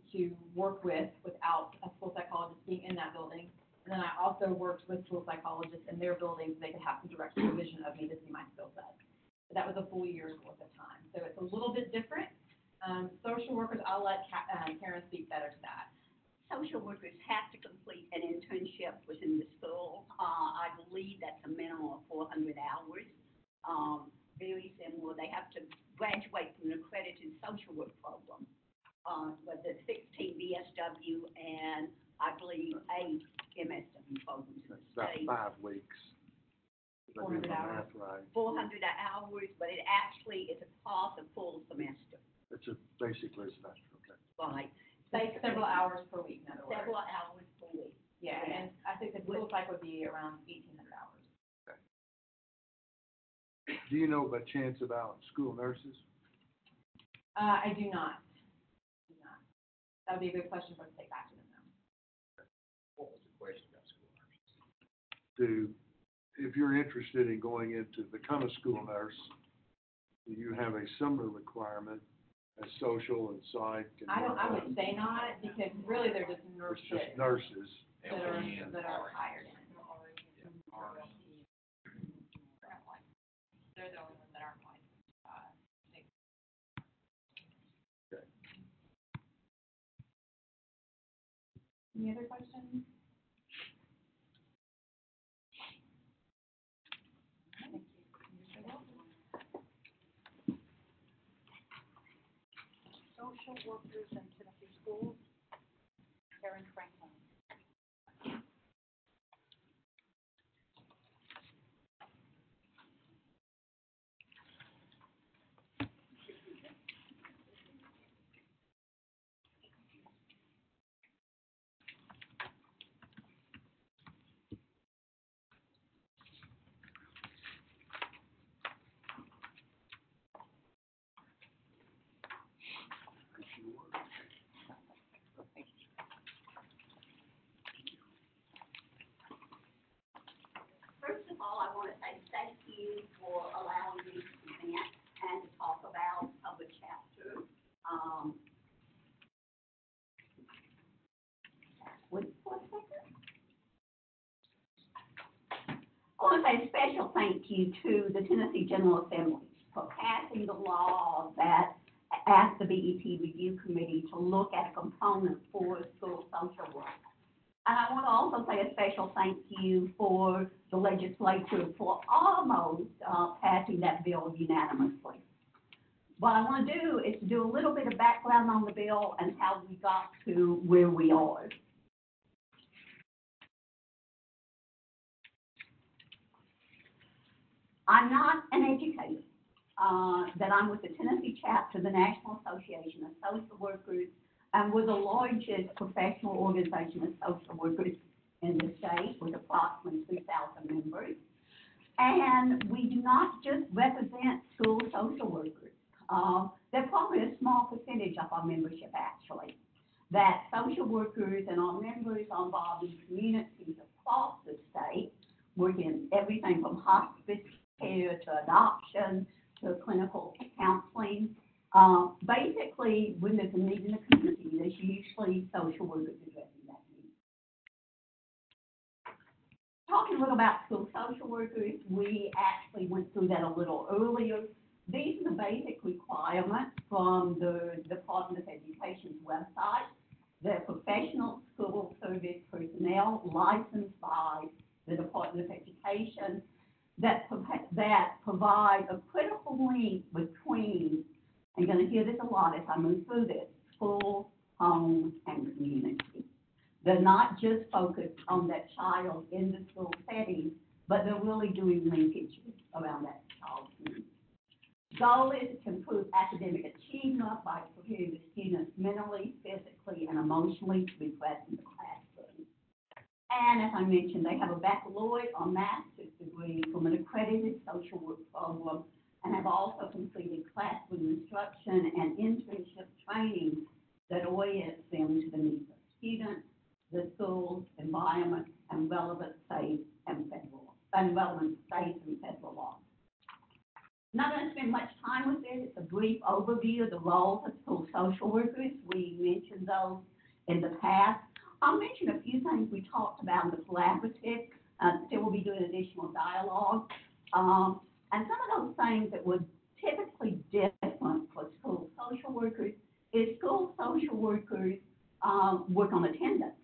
work with without a school psychologist being in that building. And then I also worked with school psychologists in their buildings so they could have some direct supervision of me to see my skill set. But that was a full year's worth of time. So it's a little bit different. Social workers, I'll let Karen speak better to that. Social workers have to complete an internship within the school. I believe that's a minimum of 400 hours. Very similar. They have to graduate from an accredited social work program, with the 16 BSW and I believe 8 MSW programs in the About state. 5 weeks. If I do 400 my hours. math right. 400 hours, but it actually is across a full semester. It's basically a semester, okay. Right. Several hours per week, in other words. Several hours per week. Yeah, and I think the school cycle would be around 1,800 hours. Do you know by chance about school nurses? I do not. That would be a good question for us to take back to them now. What was the question about school nurses? If you're interested in going into become a school nurse, do you have a similar requirement as social and psych? And I would say not, because really they're just nurses. It's just nurses. That are hired in. They're the only ones that aren't licensed. Any other questions? Thank you. Mr. Wilson? Social workers in Tennessee schools, Karen Franklin. First of all, I want to say thank you for allowing me to present and to talk about public chapter. Wait for a second. I want to say a special thank you to the Tennessee General Assembly for passing the law that asked the BEP Review Committee to look at a component for school social work. And I want to also say a special thank you for the legislature for almost passing that bill unanimously. What I want to do is to do a little bit of background on the bill and how we got to where we are. I'm not an educator, that I'm with the Tennessee chapter of the National Association of Social Workers, and we're the largest professional organization of social workers in the state with approximately 3,000 members. And we do not just represent school social workers. They're probably a small percentage of our membership, actually. That social workers and our members are involved in communities across the state, working everything from hospice care to adoption to clinical counseling. Basically, when there's a need in the community, there's usually social workers addressing that need. Talking a little about school social workers, we actually went through that a little earlier. These are the basic requirements from the Department of Education's website. They're professional school service personnel licensed by the Department of Education that provide a critical link between, and you're going to hear this a lot as I move through this, school, home, and community. They're not just focused on that child in the school setting, but they're really doing linkages around that child's needs. Goal is to improve academic achievement by preparing the students mentally, physically, and emotionally to be present in the classroom. And as I mentioned, they have a baccalaureate or master's degree from an accredited social work program and have also completed classroom instruction and internship training that orients them to the needs of students, the school's environment, and relevant state and federal law. I'm not going to spend much time with this. It's a brief overview of the roles of school social workers. We mentioned those in the past. I'll mention a few things we talked about in the collaborative. Still we'll be doing additional dialogue. And some of those things that were typically different for school social workers is school social workers work on attendance.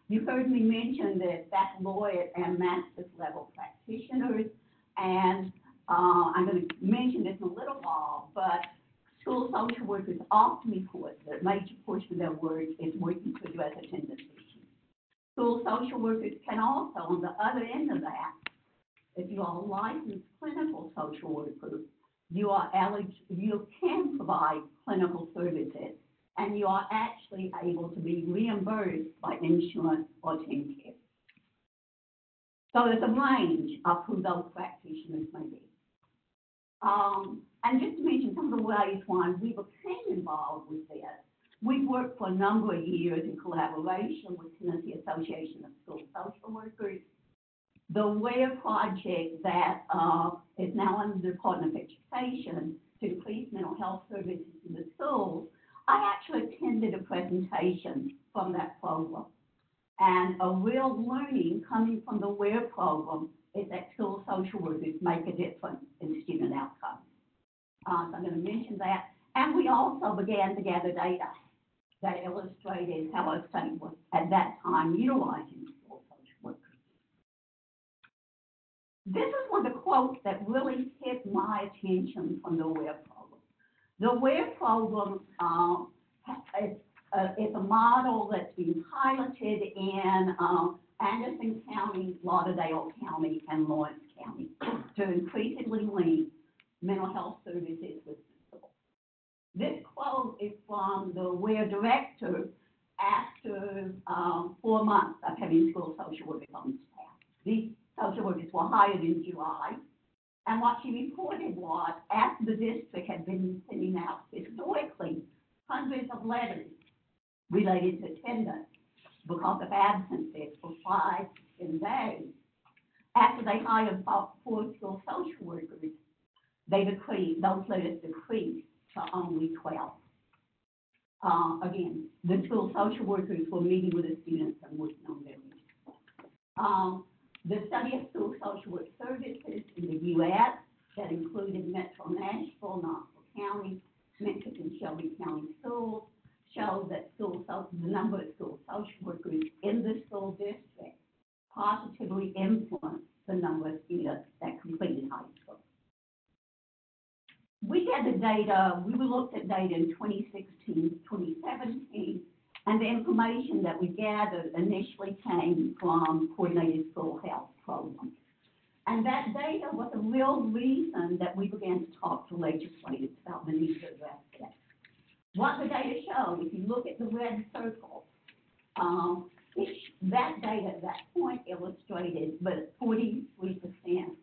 You heard me mention that baccalaureate and master's level practitioners, and I'm going to mention this in a little while, but school social workers often report that a major portion of their work is working to address attendance issues. School social workers can also, on the other end of that, if you are a licensed clinical social worker, you can provide clinical services, and you are actually able to be reimbursed by insurance or TennCare. So there's a range of who those practitioners may be. And just to mention some of the ways why we became involved with this, we've worked for a number of years in collaboration with Tennessee Association of School Social Workers. The WARE project that is now under the Department of Education to increase mental health services in the schools, I actually attended a presentation from that program. And a real learning coming from the WARE program is that school social workers make a difference in student outcomes. So I'm going to mention that. And we also began to gather data. that illustrated how a state was at that time utilizing school social workers. This is one of the quotes that really hit my attention from the WARE program. The WARE program is a model that's being piloted in Anderson County, Lauderdale County, and Lawrence County to increasingly link mental health services with the school. This quote is from the WARE director after 4 months of having school social workers on staff. These social workers were hired in July, and what she reported was, after the district had been sending out historically hundreds of letters related to attendance because of absences for 5 days, after they hired 4 school social workers, those letters decreased to only 12. Again, the school social workers were meeting with the students and working on their needs. The study of school social work services in the U.S. that included Metro Nashville, Knoxville County, Memphis and Shelby County schools showed that the number of school social workers in the school district positively influenced the number of students that completed high school. We looked at data in 2016, 2017, and the information that we gathered initially came from Coordinated School Health Program. And that data was a real reason that we began to talk to legislators about the need to address this. What the data showed, if you look at the red circle, that data at that point illustrated, but 43%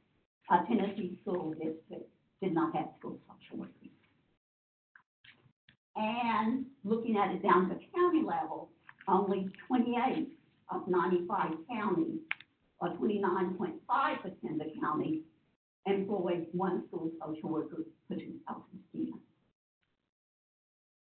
of Tennessee school districts did not have school social workers. And looking at it down to county level, only 28 of 95 counties, or 29.5% of the counties, employed 1 school social worker per 2,000 students.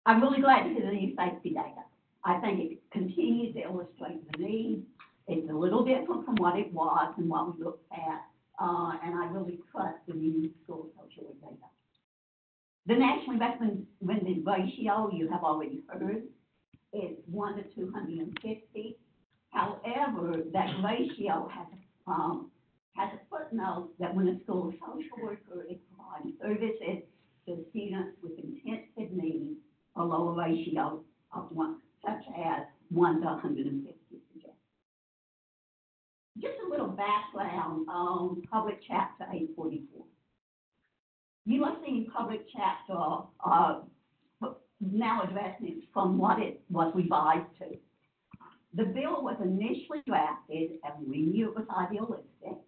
I'm really glad to hear the new safety data. I think it continues to illustrate the need. It's a little different from what it was and what we looked at, and I really trust the new school social work data. The national recommended ratio, you have already heard, is 1 to 250. However, that ratio has a footnote that when a school social worker is providing services to students with intensive needs, a lower ratio of 1, such as 1 to 150. Just a little background on Public Chapter 844. You are seeing Public Chapter now addressing it from what it was revised to. The bill was initially drafted, and we knew it was idealistic,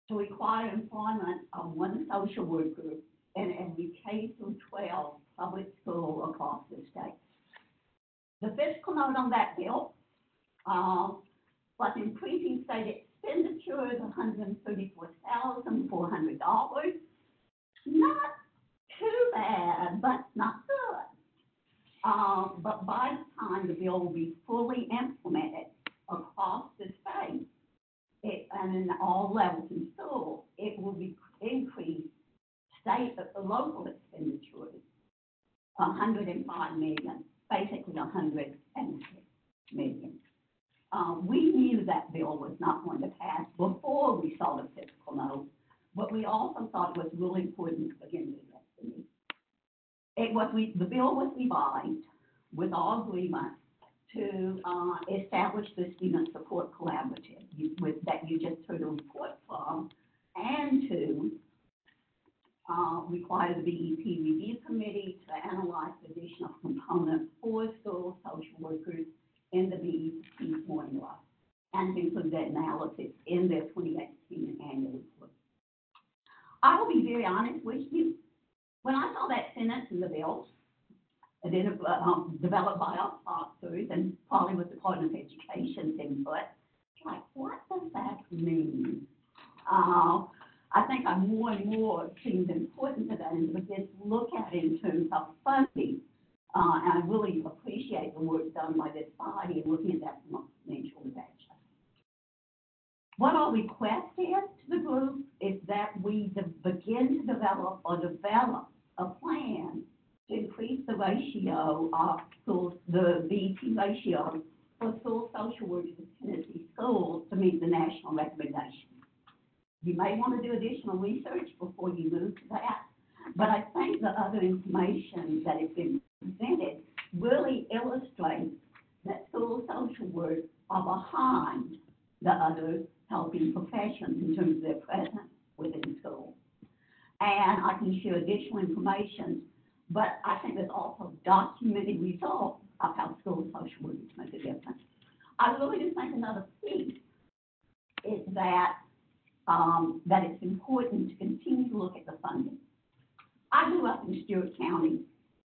to require employment of 1 social worker in every K through 12 public school across the state. The fiscal note on that bill was increasing state expenditures $134,400. Not too bad, but not good. But by the time the bill will be fully implemented across the state, and in all levels in schools, it will be increased local expenditures, $105 million, basically $106 million. We knew that bill was not going to pass before we saw the fiscal note, but we also thought it was really important to begin to address the need. The bill was revised with all agreement to establish the Student Support Collaborative that you just heard a report from, and to require the BEP Review Committee to analyze additional components for school social workers in the BEP formula, and to include that analysis in their 2018 annual report. I will be very honest with you. When I saw that sentence in the bill, developed by our sponsors and probably with the Department of Education's input, like, what does that mean? I think I'm more and more seeing the importance of that and begin to look at it in terms of funding. And I really appreciate the work done by this body in looking at that from a financial perspective. What our request is to the group is that we begin to develop a plan to increase the the ratio of schools, the BEP ratio for school social workers in Tennessee schools to meet the national recommendation. You may want to do additional research before you move to that, but I think the other information that has been presented really illustrates that school social work are behind the other helping professions in terms of their presence within school. And I can share additional information, but I think there's also documented results of how school social workers make a difference. I really just think another piece is that that it's important to continue to look at the funding. I grew up in Stewart County.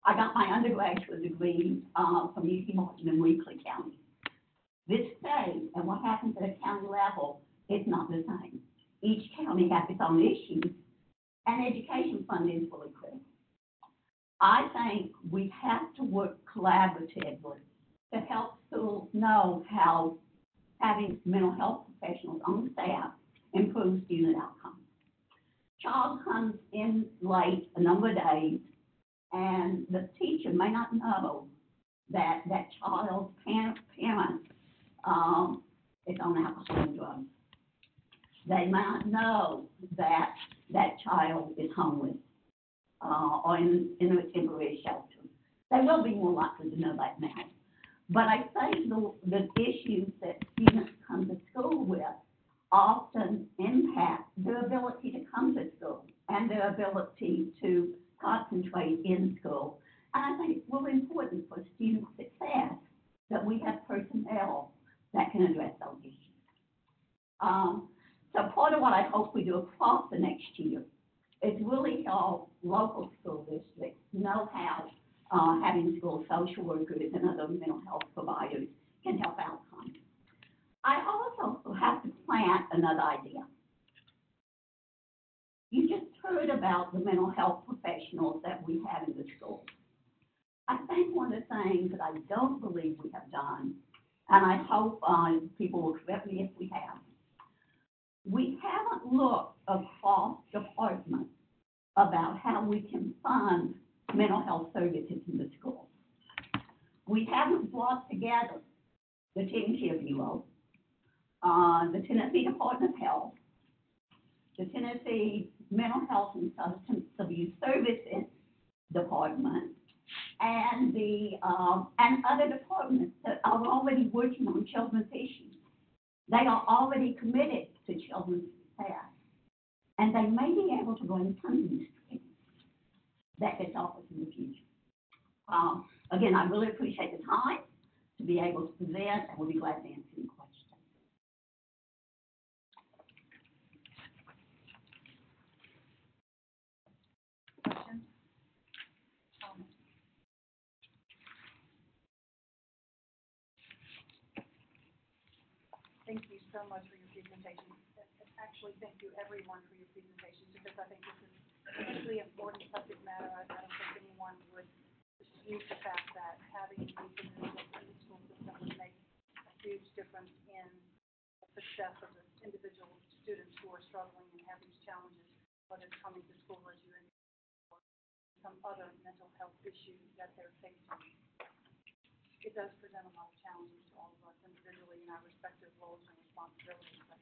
I got my undergraduate degree from UT Martin in Weakley County. This state and what happens at a county level is not the same. Each county has its own issues, and education funding is really critical. I think we have to work collaboratively to help schools know how having mental health professionals on staff improves student outcomes. Child comes in late a number of days, and the teacher may not know that that child's parent is on alcohol and drugs. They may not know that that child is homeless or in a temporary shelter. They will be more likely to know that now. But I think the issues that students come to school with often impact their ability to come to school and their ability to concentrate in school. And I think it's really important for student success that we have personnel that can address those issues. So part of what I hope we do across the next year is really help local school districts know how having school social workers and other mental health providers can help outcomes. I also have to plant another idea. You just heard about the mental health professionals that we have in the schools. I think one of the things that I don't believe we have done, and I hope people will correct me if we have, we haven't looked across departments about how we can fund mental health services in the schools. We haven't brought together the Teen Care Bureau, the Tennessee Department of Health, the Tennessee Mental Health and Substance Abuse Services Department, and and other departments that are already working on children's issues. They are already committed to children's success, and they may be able to bring funding streams that could help us in the future. Again, I really appreciate the time to be able to present, and we'll be glad to answer any questions. Questions? Comments? Thank you so much for your presentation. Actually, thank you everyone for your presentations, because I think this is a really important subject matter. I don't think anyone would dispute the fact that having these individuals in the school system would make a huge difference in the success of the individual students who are struggling and have these challenges, whether it's coming to school as you indicate, or some other mental health issues that they're facing. It does present a lot of challenges to all of us individually in our respective roles and responsibilities. But,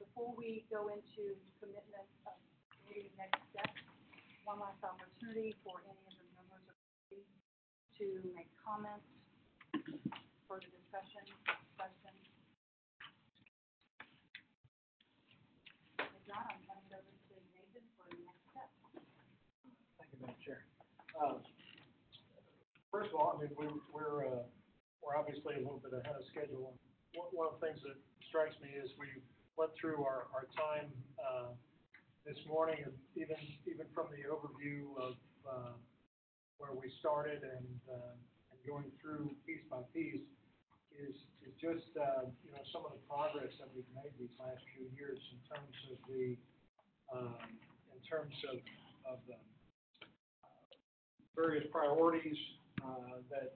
before we go into commitment of meeting next steps, one last opportunity for any of the members of the committee to make comments, further discussion, questions. If not, I'm going to go to Nathan for the next step. Thank you, Madam Chair. First of all, I mean, we're obviously a little bit ahead of schedule. One of the things that strikes me is we went through our time this morning, and even from the overview of where we started and going through piece by piece is just some of the progress that we've made these last few years in terms of the various priorities that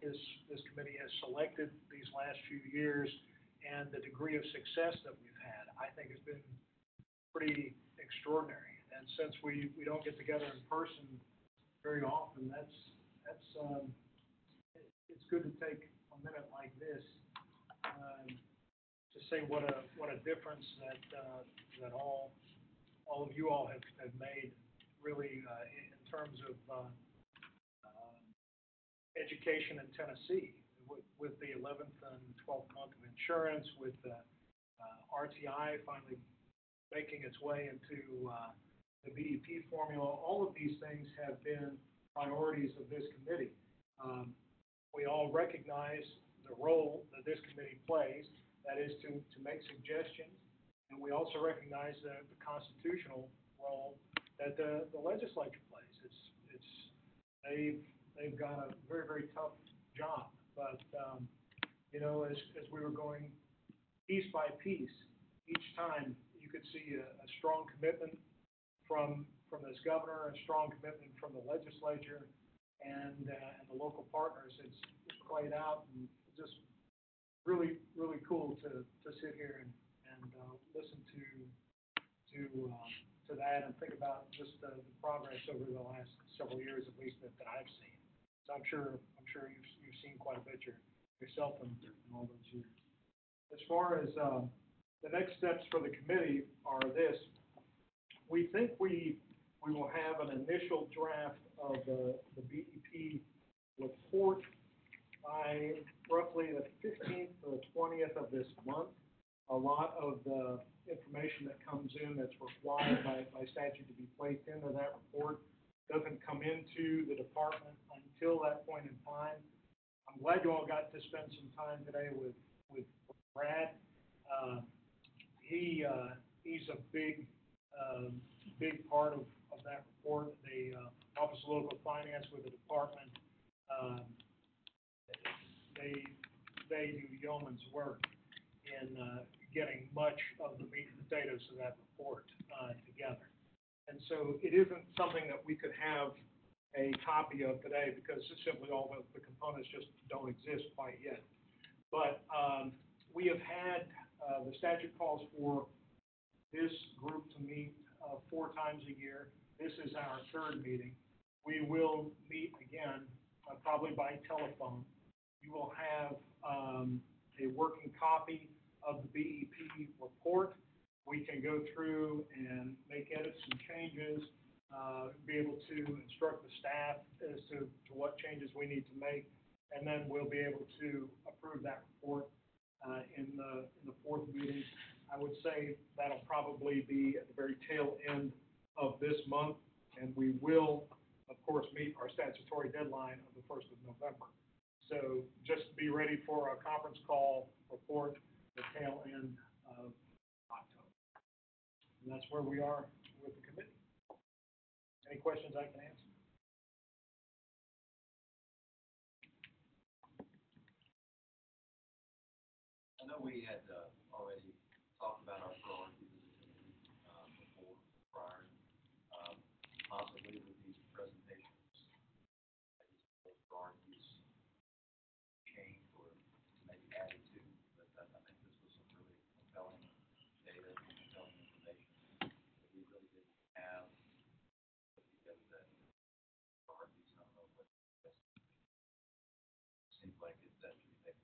this committee has selected these last few years, and the degree of success that we've had, I think, has been pretty extraordinary. And since we don't get together in person very often, that's that's, it's good to take a minute like this, to say what a difference that all of you all have made, really, in terms of, education in Tennessee, with the 11th and 12th month of insurance, with, RTI finally making its way into, the BEP formula. All of these things have been priorities of this committee. We all recognize the role that this committee plays, that is to make suggestions, and we also recognize the constitutional role that the legislature plays. They've got a very, very tough job, but, you know, as we were going piece by piece, each time you could see a strong commitment from this governor, a strong commitment from the legislature, and the local partners. It's played out, and just really, really cool to sit here and listen to that and think about just the progress over the last several years, at least that I've seen. So I'm sure you've seen quite a bit yourself in all those years. As far as the next steps for the committee are this: we think we will have an initial draft of the BEP report by roughly the 15th or the 20th of this month. A lot of the information that comes in that's required by statute to be placed into that report doesn't come into the department until that point in time. I'm glad you all got to spend some time today with Brad. He's a big part of that report. The Office of Local Finance with the department, they do yeoman's work in getting much of the meat and potatoes of that report together. And so it isn't something that we could have a copy of today, because simply all the components just don't exist quite yet. But we have had, the statute calls for this group to meet 4 times a year. This is our 3rd meeting. We will meet again, probably by telephone. You will have a working copy of the BEP report. We can go through and make edits and changes, be able to instruct the staff as to what changes we need to make, and then we'll be able to approve that report in the 4th meeting. I would say that'll probably be at the very tail end of this month, and we will, of course, meet our statutory deadline of the 1st of November. So just be ready for a conference call report the tail end of October. And that's where we are with the committee. Any questions I can answer? I know we had already talked about our priorities before, prior, possibly with these presentations, those priorities change or maybe added to, but I think this was some really compelling data, compelling information that we really didn't have put together, that priorities. I don't know what seems like it's actually taken.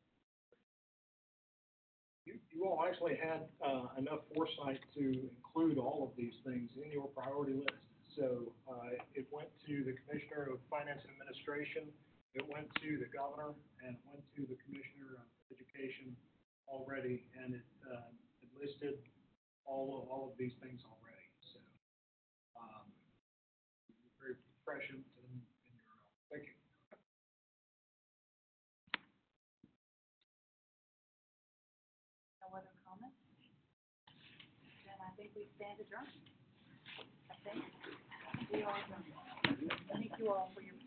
You all actually had enough foresight to include all of these things in your priority list. So it went to the Commissioner of Finance and Administration, it went to the Governor, and it went to the Commissioner of Education already, and it listed all of these things already. So very prescient in your thinking. No other comments? Then I think we stand adjourned. I think we are adjourned. Thank you all for your